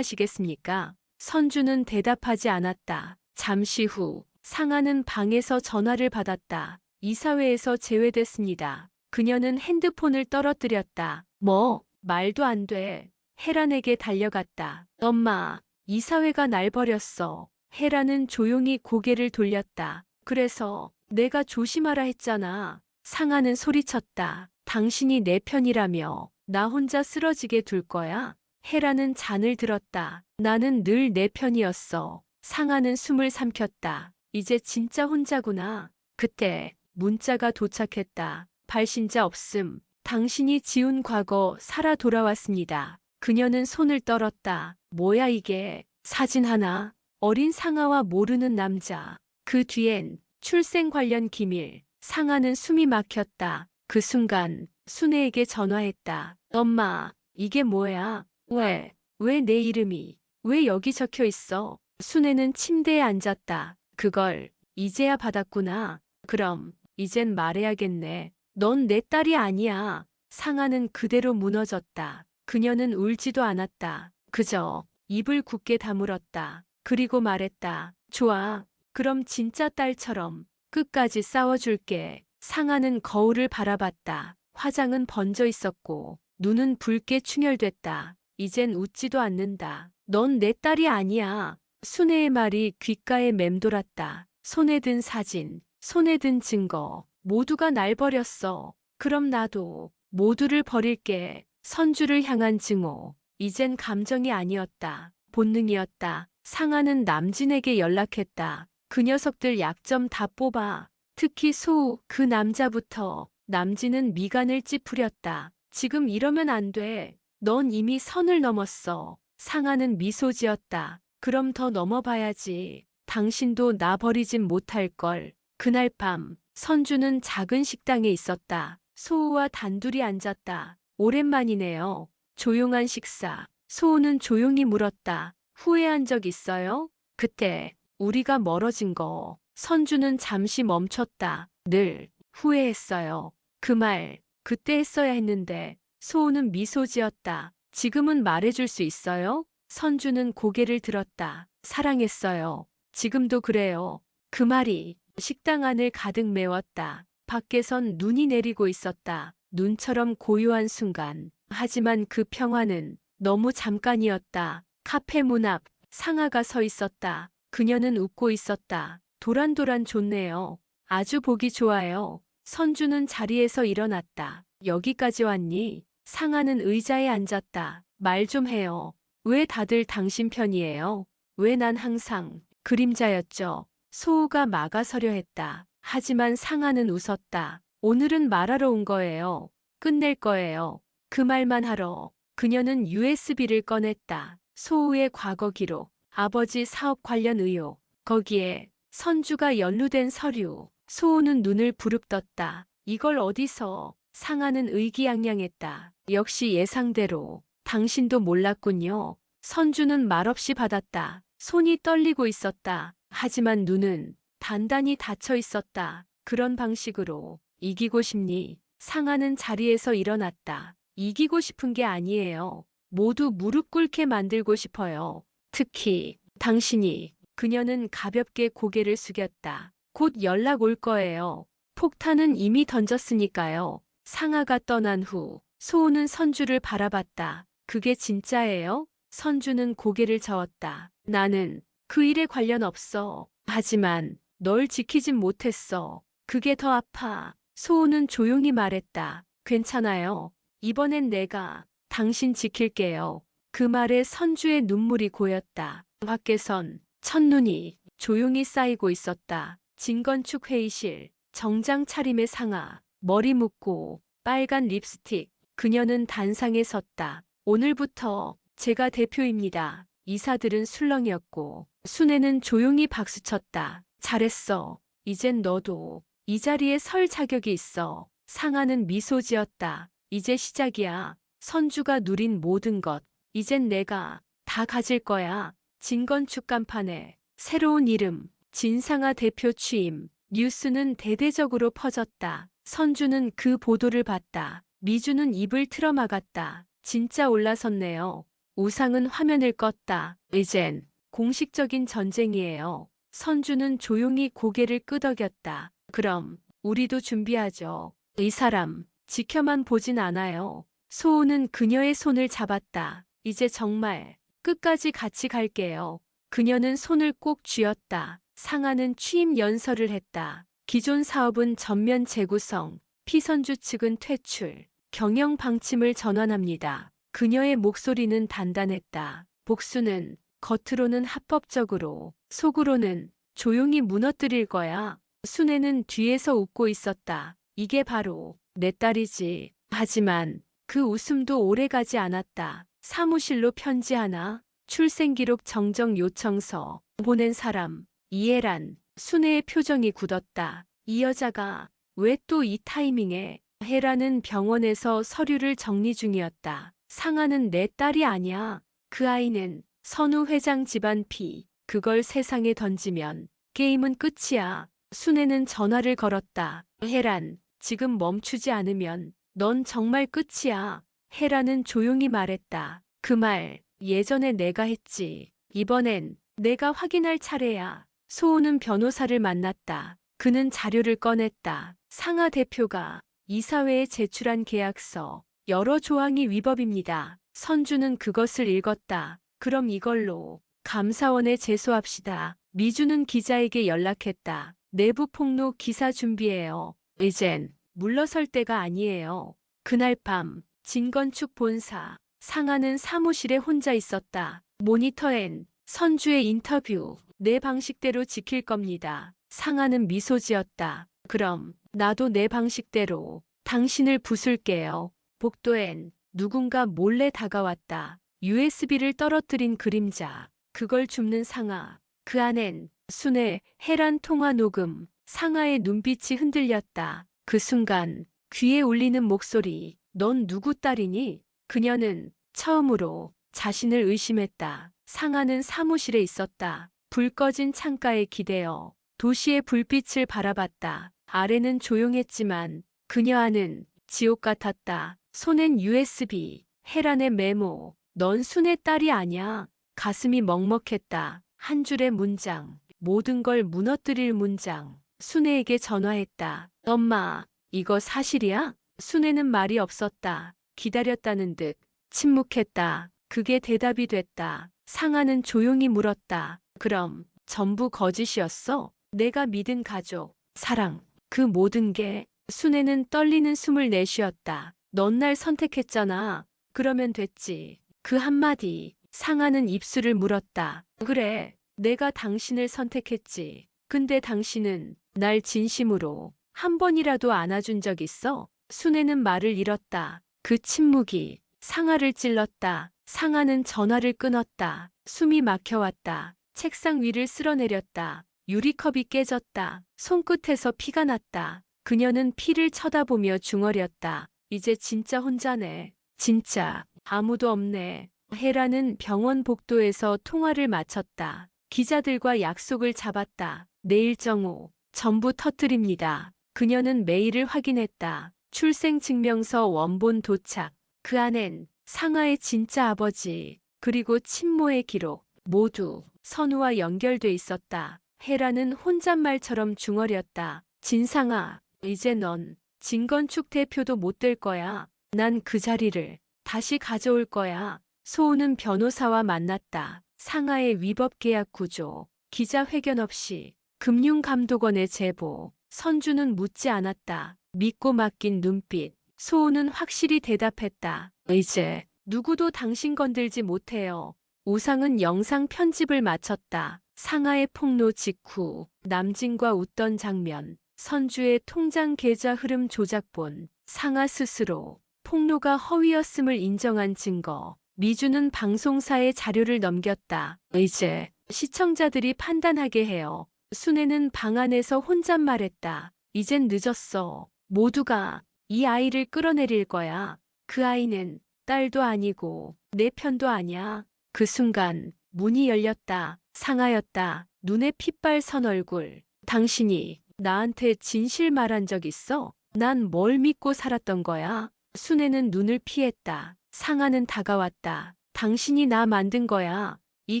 처리하시겠습니까? 선주는 대답하지 않았다. 잠시 후 상아는 방에서 전화를 받았다. 이사회에서 제외됐습니다. 그녀는 핸드폰을 떨어뜨렸다. 뭐? 말도 안 돼. 헤란에게 달려갔다. 엄마, 이사회가 날 버렸어. 헤란은 조용히 고개를 돌렸다. 그래서 내가 조심하라 했잖아. 상아는 소리쳤다. 당신이 내 편이라며 나 혼자 쓰러지게 둘 거야? 헤란은 잔을 들었다. 나는 늘 내 편이었어. 상아는 숨을 삼켰다. 이제 진짜 혼자구나. 그때 문자가 도착했다. 발신자 없음. 당신이 지운 과거 살아 돌아왔습니다. 그녀는 손을 떨었다. 뭐야 이게? 사진 하나. 어린 상아와 모르는 남자. 그 뒤엔 출생 관련 기밀. 상아는 숨이 막혔다. 그 순간 순애에게 전화했다. 엄마, 이게 뭐야? 왜 내 이름이? 왜 여기 적혀 있어? 순애는 침대에 앉았다. 그걸 이제야 받았구나. 그럼 이젠 말해야겠네. 넌 내 딸이 아니야. 상아는 그대로 무너졌다. 그녀는 울지도 않았다. 그저 입을 굳게 다물었다. 그리고 말했다. 좋아. 그럼 진짜 딸처럼 끝까지 싸워줄게. 상아는 거울을 바라봤다. 화장은 번져 있었고 눈은 붉게 충혈됐다. 이젠 웃지도 않는다. 넌 내 딸이 아니야. 순애의 말이 귓가에 맴돌았다. 손에 든 사진, 손에 든 증거, 모두가 날 버렸어. 그럼 나도 모두를 버릴게. 선주를 향한 증오. 이젠 감정이 아니었다. 본능이었다. 상아는 남진에게 연락했다. 그 녀석들 약점 다 뽑아. 특히 소우, 그 남자부터. 남진은 미간을 찌푸렸다. 지금 이러면 안 돼. 넌 이미 선을 넘었어. 상아는 미소 지었다. 그럼 더 넘어봐야지. 당신도 나 버리진 못할걸. 그날 밤 선주는 작은 식당에 있었다. 소우와 단둘이 앉았다. 오랜만이네요. 조용한 식사. 소우는 조용히 물었다. 후회한 적 있어요? 그때 우리가 멀어진 거. 선주는 잠시 멈췄다. 늘 후회했어요. 그 말 그때 했어야 했는데. 소우는 미소 지었다. 지금은 말해줄 수 있어요? 선주는 고개를 들었다. 사랑했어요. 지금도 그래요. 그 말이 식당 안을 가득 메웠다. 밖에선 눈이 내리고 있었다. 눈처럼 고요한 순간. 하지만 그 평화는 너무 잠깐이었다. 카페 문 앞 상아가 서 있었다. 그녀는 웃고 있었다. 도란도란 좋네요. 아주 보기 좋아요. 선주는 자리에서 일어났다. 여기까지 왔니? 상아는 의자에 앉았다. 말 좀 해요. 왜 다들 당신 편이에요? 왜 난 항상 그림자였죠. 소우가 막아서려 했다. 하지만 상아는 웃었다. 오늘은 말하러 온 거예요. 끝낼 거예요. 그 말만 하러 그녀는 USB를 꺼냈다. 소우의 과거 기록, 아버지 사업 관련 의혹, 거기에 선주가 연루된 서류. 소우는 눈을 부릅떴다. 이걸 어디서? 상아는 의기양양했다. 역시 예상대로. 당신도 몰랐군요. 선주는 말없이 받았다. 손이 떨리고 있었다. 하지만 눈은 단단히 닫혀 있었다. 그런 방식으로 이기고 싶니? 상아는 자리에서 일어났다. 이기고 싶은 게 아니에요. 모두 무릎 꿇게 만들고 싶어요. 특히 당신이. 그녀는 가볍게 고개를 숙였다. 곧 연락 올 거예요. 폭탄은 이미 던졌으니까요. 상아가 떠난 후 소우는 선주를 바라봤다. 그게 진짜예요? 선주는 고개를 저었다. 나는 그 일에 관련 없어. 하지만 널 지키진 못했어. 그게 더 아파. 소우는 조용히 말했다. 괜찮아요. 이번엔 내가 당신 지킬게요. 그 말에 선주의 눈물이 고였다. 밖에선 첫눈이 조용히 쌓이고 있었다. 진건축 회의실, 정장 차림의 상아, 머리 묶고 빨간 립스틱. 그녀는 단상에 섰다. 오늘부터 제가 대표입니다. 이사들은 술렁이었고 순애는 조용히 박수쳤다. 잘했어. 이젠 너도 이 자리에 설 자격이 있어. 상아는 미소 지었다. 이제 시작이야. 선주가 누린 모든 것. 이젠 내가 다 가질 거야. 진건축 간판에 새로운 이름, 진상아 대표 취임. 뉴스는 대대적으로 퍼졌다. 선주는 그 보도를 봤다. 미주는 입을 틀어막았다. 진짜 올라섰네요. 우상은 화면을 껐다. 이젠 공식적인 전쟁이에요. 선주는 조용히 고개를 끄덕였다. 그럼 우리도 준비하죠. 이 사람 지켜만 보진 않아요. 소우는 그녀의 손을 잡았다. 이제 정말 끝까지 같이 갈게요. 그녀는 손을 꼭 쥐었다. 상아는 취임 연설을 했다. 기존 사업은 전면 재구성, 피선주 측은 퇴출, 경영 방침을 전환합니다. 그녀의 목소리는 단단했다. 복수는 겉으로는 합법적으로, 속으로는 조용히 무너뜨릴 거야. 순애는 뒤에서 웃고 있었다. 이게 바로 내 딸이지. 하지만 그 웃음도 오래가지 않았다. 사무실로 편지 하나, 출생기록 정정 요청서, 보낸 사람, 이해란. 순애의 표정이 굳었다. 이 여자가 왜 또 이 타이밍에? 혜라는 병원에서 서류를 정리 중이었다. 상아는 내 딸이 아니야. 그 아이는 선우 회장 집안 피. 그걸 세상에 던지면 게임은 끝이야. 순애는 전화를 걸었다. 혜란, 지금 멈추지 않으면 넌 정말 끝이야. 혜라는 조용히 말했다. 그 말 예전에 내가 했지. 이번엔 내가 확인할 차례야. 소우는 변호사를 만났다. 그는 자료를 꺼냈다. 상하 대표가 이사회에 제출한 계약서. 여러 조항이 위법입니다. 선주는 그것을 읽었다. 그럼 이걸로 감사원에 제소합시다. 미주는 기자에게 연락했다. 내부 폭로 기사 준비해요. 이젠 물러설 때가 아니에요. 그날 밤 진건축 본사. 상하는 사무실에 혼자 있었다. 모니터엔 선주의 인터뷰. 내 방식대로 지킬 겁니다. 상하는 미소 지었다. 그럼 나도 내 방식대로 당신을 부술게요. 복도엔 누군가 몰래 다가왔다. USB를 떨어뜨린 그림자. 그걸 줍는 상하. 그 안엔 순애, 혜란 통화 녹음. 상하의 눈빛이 흔들렸다. 그 순간 귀에 울리는 목소리. 넌 누구 딸이니? 그녀는 처음으로 자신을 의심했다. 상하는 사무실에 있었다. 불 꺼진 창가에 기대어 도시의 불빛을 바라봤다. 아래는 조용했지만 그녀 안은 지옥 같았다. 손엔 USB, 혜란의 메모. 넌 순의 딸이 아냐. 가슴이 먹먹했다. 한 줄의 문장. 모든 걸 무너뜨릴 문장. 순애에게 전화했다. 엄마, 이거 사실이야? 순애는 말이 없었다. 기다렸다는 듯 침묵했다. 그게 대답이 됐다. 상하는 조용히 물었다. 그럼 전부 거짓이었어? 내가 믿은 가족, 사랑, 그 모든 게. 순애는 떨리는 숨을 내쉬었다. 넌 날 선택했잖아. 그러면 됐지. 그 한마디. 상하는 입술을 물었다. 그래, 내가 당신을 선택했지. 근데 당신은 날 진심으로 한 번이라도 안아준 적 있어? 순애는 말을 잃었다. 그 침묵이 상아를 찔렀다. 상아는 전화를 끊었다. 숨이 막혀왔다. 책상 위를 쓸어내렸다. 유리컵이 깨졌다. 손끝에서 피가 났다. 그녀는 피를 쳐다보며 중얼였다. 이제 진짜 혼자네. 진짜 아무도 없네. 헤라는 병원 복도에서 통화를 마쳤다. 기자들과 약속을 잡았다. 내일 정오 전부 터뜨립니다. 그녀는 메일을 확인했다. 출생증명서 원본 도착. 그 안엔 상아의 진짜 아버지, 그리고 친모의 기록, 모두 선우와 연결돼 있었다. 헤라는 혼잣말처럼 중얼였다. 진상아, 이제 넌 진건축 대표도 못 될 거야. 난 그 자리를 다시 가져올 거야. 소우는 변호사와 만났다. 상하의 위법 계약 구조, 기자회견 없이 금융감독원의 제보, 선주는 묻지 않았다. 믿고 맡긴 눈빛, 소우는 확실히 대답했다. 이제 누구도 당신 건들지 못해요. 우상은 영상 편집을 마쳤다. 상하의 폭로 직후 남진과 웃던 장면, 선주의 통장 계좌 흐름 조작본, 상하 스스로 폭로가 허위였음을 인정한 증거, 미주는 방송사에 자료를 넘겼다. 이제 시청자들이 판단하게 해요. 순애는 방 안에서 혼잣말했다. 이젠 늦었어. 모두가 이 아이를 끌어내릴 거야. 그 아이는 딸도 아니고 내 편도 아니야. 그 순간 문이 열렸다. 상하였다. 눈에 핏발 선 얼굴. 당신이 나한테 진실 말한 적 있어? 난 뭘 믿고 살았던 거야? 순애는 눈을 피했다. 상하는 다가왔다. 당신이 나 만든 거야. 이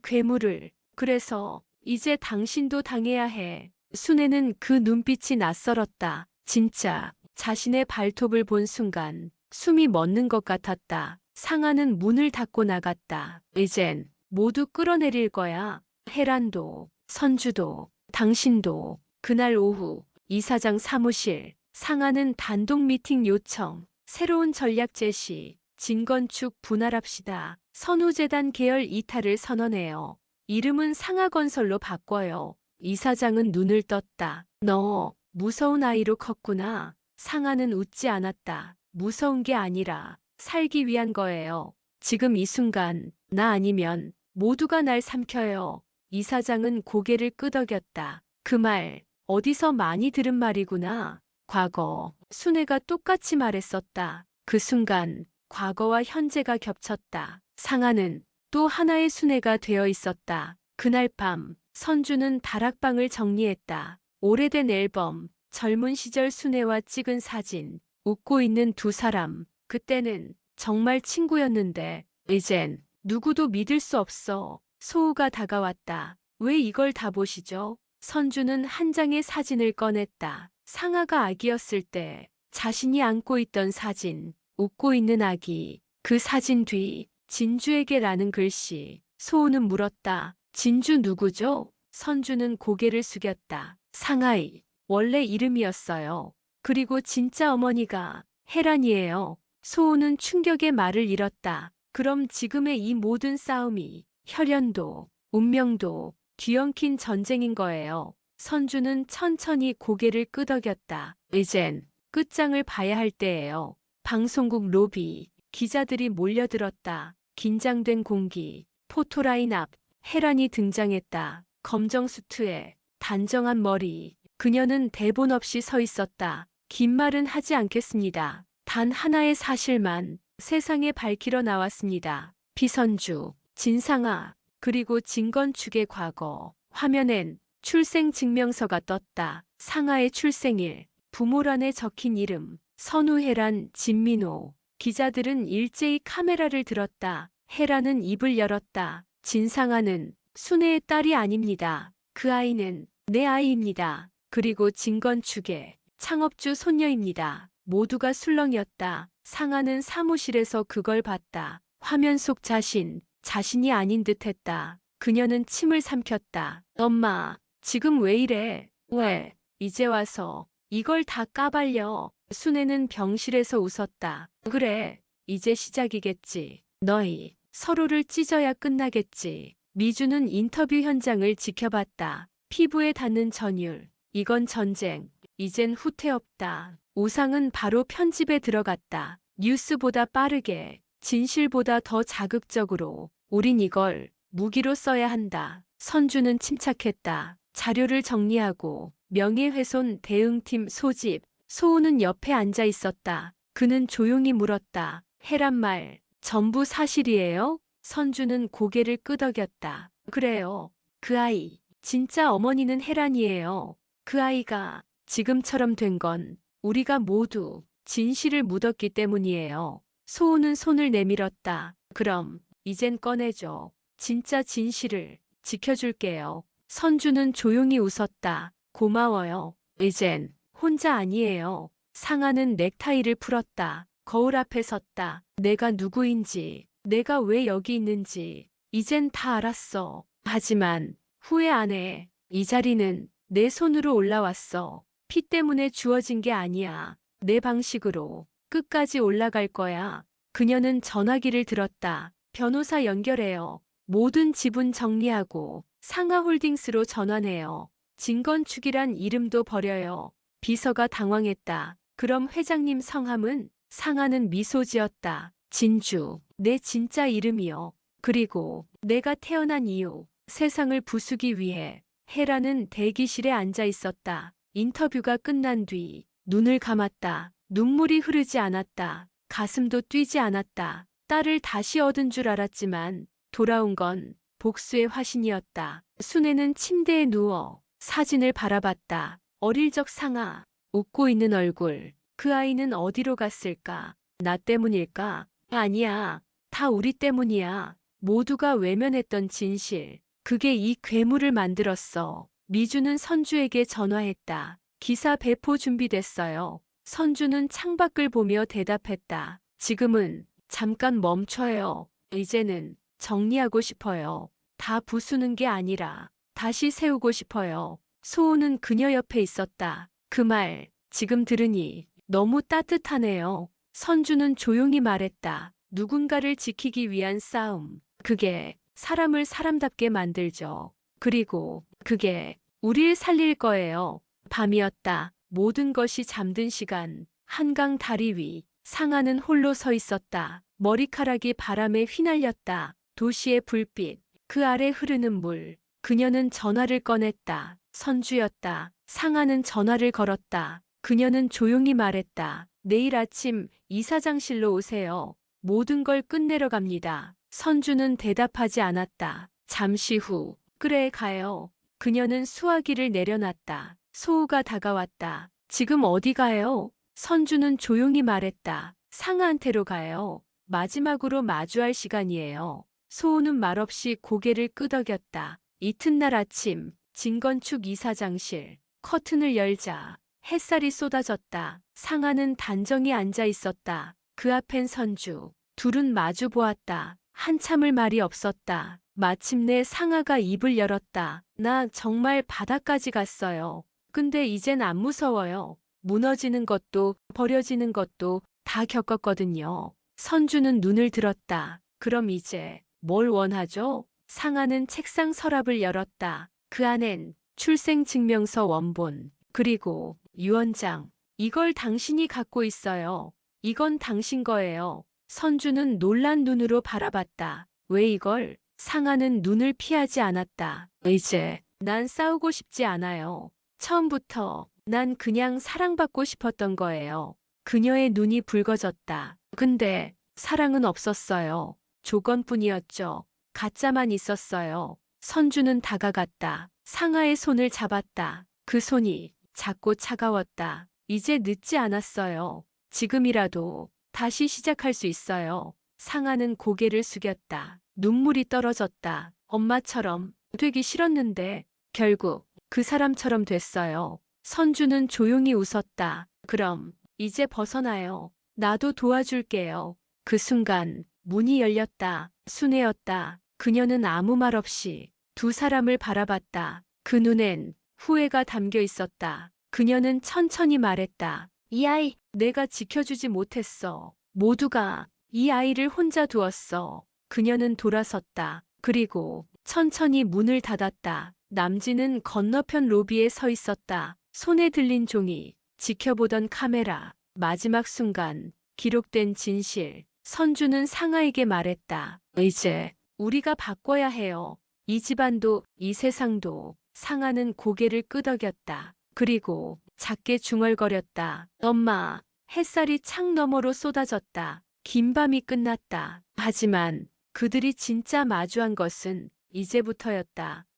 괴물을. 그래서 이제 당신도 당해야 해. 순애는 그 눈빛이 낯설었다. 진짜 자신의 발톱을 본 순간 숨이 멎는 것 같았다. 상하는 문을 닫고 나갔다. 이젠 모두 끌어내릴 거야. 헤란도, 선주도, 당신도. 그날 오후 이사장 사무실. 상하는 단독 미팅 요청. 새로운 전략 제시. 진건축 분할합시다. 선우재단 계열 이탈을 선언해요. 이름은 상하건설로 바꿔요. 이사장은 눈을 떴다. 너 무서운 아이로 컸구나. 상하는 웃지 않았다. 무서운 게 아니라 살기 위한 거예요. 지금 이 순간 나 아니면 모두가 날 삼켜요. 이사장은 고개를 끄덕였다. 그 말 어디서 많이 들은 말이구나. 과거 순애가 똑같이 말했었다. 그 순간 과거와 현재가 겹쳤다. 상하는 또 하나의 순애가 되어 있었다. 그날 밤 선주는 다락방을 정리했다. 오래된 앨범, 젊은 시절 순애와 찍은 사진, 웃고 있는 두 사람. 그때는 정말 친구였는데 이젠 누구도 믿을 수 없어. 소우가 다가왔다. 왜 이걸 다 보시죠? 선주는 한 장의 사진을 꺼냈다. 상아가 아기였을 때 자신이 안고 있던 사진, 웃고 있는 아기. 그 사진 뒤 진주에게라는 글씨. 소우는 물었다. 진주 누구죠? 선주는 고개를 숙였다. 상아이, 원래 이름이었어요. 그리고 진짜 어머니가 헤란이에요. 소우는 충격의 말을 잃었다. 그럼 지금의 이 모든 싸움이 혈연도, 운명도 뒤엉킨 전쟁인 거예요. 선주는 천천히 고개를 끄덕였다. 이젠 끝장을 봐야 할 때예요. 방송국 로비, 기자들이 몰려들었다. 긴장된 공기, 포토라인 앞, 헤란이 등장했다. 검정 수트에 단정한 머리. 그녀는 대본 없이 서 있었다. 긴 말은 하지 않겠습니다. 단 하나의 사실만 세상에 밝히러 나왔습니다. 피선주, 진상아, 그리고 진건축의 과거. 화면엔 출생증명서가 떴다. 상하의 출생일, 부모란에 적힌 이름, 선우혜란, 진민호. 기자들은 일제히 카메라를 들었다. 혜란은 입을 열었다. 진상아는 순애의 딸이 아닙니다. 그 아이는 내 아이입니다. 그리고 진건축의 창업주 손녀입니다. 모두가 술렁였다. 상아는 사무실에서 그걸 봤다. 화면 속 자신이 아닌 듯했다. 그녀는 침을 삼켰다. 엄마, 지금 왜 이래? 왜? 이제 와서 이걸 다 까발려. 순애는 병실에서 웃었다. 그래, 이제 시작이겠지. 너희 서로를 찢어야 끝나겠지. 미주는 인터뷰 현장을 지켜봤다. 피부에 닿는 전율. 이건 전쟁. 이젠 후퇴 없다. 오상은 바로 편집에 들어갔다. 뉴스보다 빠르게, 진실보다 더 자극적으로. 우린 이걸 무기로 써야 한다. 선주는 침착했다. 자료를 정리하고 명예훼손 대응팀 소집. 소우는 옆에 앉아 있었다. 그는 조용히 물었다. 해란 말 전부 사실이에요? 선주는 고개를 끄덕였다. 그래요. 그 아이. 진짜 어머니는 혜란이에요. 그 아이가 지금처럼 된 건 우리가 모두 진실을 묻었기 때문이에요. 소우는 손을 내밀었다. 그럼 이젠 꺼내줘. 진짜 진실을 지켜줄게요. 선주는 조용히 웃었다. 고마워요. 이젠 혼자 아니에요. 상아는 넥타이를 풀었다. 거울 앞에 섰다. 내가 누구인지, 내가 왜 여기 있는지, 이젠 다 알았어. 하지만 후회 안 해. 이 자리는 내 손으로 올라왔어. 피 때문에 주어진 게 아니야. 내 방식으로 끝까지 올라갈 거야. 그녀는 전화기를 들었다. 변호사 연결해요. 모든 지분 정리하고 상하홀딩스로 전환해요. 진건축이란 이름도 버려요. 비서가 당황했다. 그럼 회장님 성함은? 상하는 미소 지었다. 진주. 내 진짜 이름이요. 그리고 내가 태어난 이유. 세상을 부수기 위해. 헤라는 대기실에 앉아 있었다. 인터뷰가 끝난 뒤 눈을 감았다. 눈물이 흐르지 않았다. 가슴도 뛰지 않았다. 딸을 다시 얻은 줄 알았지만 돌아온 건 복수의 화신이었다. 순애는 침대에 누워 사진을 바라봤다. 어릴 적 상아, 웃고 있는 얼굴. 그 아이는 어디로 갔을까? 나 때문일까? 아니야. 다 우리 때문이야. 모두가 외면했던 진실. 그게 이 괴물을 만들었어. 미주는 선주에게 전화했다. 기사 배포 준비됐어요. 선주는 창밖을 보며 대답했다. 지금은 잠깐 멈춰요. 이제는 정리하고 싶어요. 다 부수는 게 아니라 다시 세우고 싶어요. 소우는 그녀 옆에 있었다. 그 말 지금 들으니 너무 따뜻하네요. 선주는 조용히 말했다. 누군가를 지키기 위한 싸움. 그게 사람을 사람답게 만들죠. 그리고 그게 우릴 살릴 거예요. 밤이었다. 모든 것이 잠든 시간. 한강 다리 위. 상아는 홀로 서 있었다. 머리카락이 바람에 휘날렸다. 도시의 불빛. 그 아래 흐르는 물. 그녀는 전화를 꺼냈다. 선주였다. 상아는 전화를 걸었다. 그녀는 조용히 말했다. 내일 아침 이사장실로 오세요. 모든 걸 끝내러 갑니다. 선주는 대답하지 않았다. 잠시 후, 그래 가요. 그녀는 수화기를 내려놨다. 소우가 다가왔다. 지금 어디 가요? 선주는 조용히 말했다. 상아한테로 가요. 마지막으로 마주할 시간이에요. 소우는 말없이 고개를 끄덕였다. 이튿날 아침, 진건축 이사장실. 커튼을 열자 햇살이 쏟아졌다. 상아는 단정히 앉아 있었다. 그 앞엔 선주. 둘은 마주 보았다. 한참을 말이 없었다. 마침내 상아가 입을 열었다. 나 정말 바다까지 갔어요. 근데 이젠 안 무서워요. 무너지는 것도 버려지는 것도 다 겪었거든요. 선주는 눈을 들었다. 그럼 이제 뭘 원하죠? 상아는 책상 서랍을 열었다. 그 안엔 출생증명서 원본, 그리고 유언장. 이걸 당신이 갖고 있어요. 이건 당신 거예요. 선주는 놀란 눈으로 바라봤다. 왜 이걸? 상아는 눈을 피하지 않았다. 이제 난 싸우고 싶지 않아요. 처음부터 난 그냥 사랑받고 싶었던 거예요. 그녀의 눈이 붉어졌다. 근데 사랑은 없었어요. 조건뿐이었죠. 가짜만 있었어요. 선주는 다가갔다. 상아의 손을 잡았다. 그 손이 작고 차가웠다. 이제 늦지 않았어요. 지금이라도 다시 시작할 수 있어요. 상아는 고개를 숙였다. 눈물이 떨어졌다. 엄마처럼 되기 싫었는데 결국 그 사람처럼 됐어요. 선주는 조용히 웃었다. 그럼 이제 벗어나요. 나도 도와줄게요. 그 순간 문이 열렸다. 순애였다. 그녀는 아무 말 없이 두 사람을 바라봤다. 그 눈엔 후회가 담겨 있었다. 그녀는 천천히 말했다. 이 아이, 내가 지켜주지 못했어. 모두가 이 아이를 혼자 두었어. 그녀는 돌아섰다. 그리고 천천히 문을 닫았다. 남진은 건너편 로비에 서 있었다. 손에 들린 종이, 지켜보던 카메라. 마지막 순간, 기록된 진실. 선주는 상아에게 말했다. 이제 우리가 바꿔야 해요. 이 집안도 이 세상도. 상아는 고개를 끄덕였다. 그리고 작게 중얼거렸다. 엄마. 햇살이 창 너머로 쏟아졌다. 긴 밤이 끝났다. 하지만 그들이 진짜 마주한 것은 이제부터였다.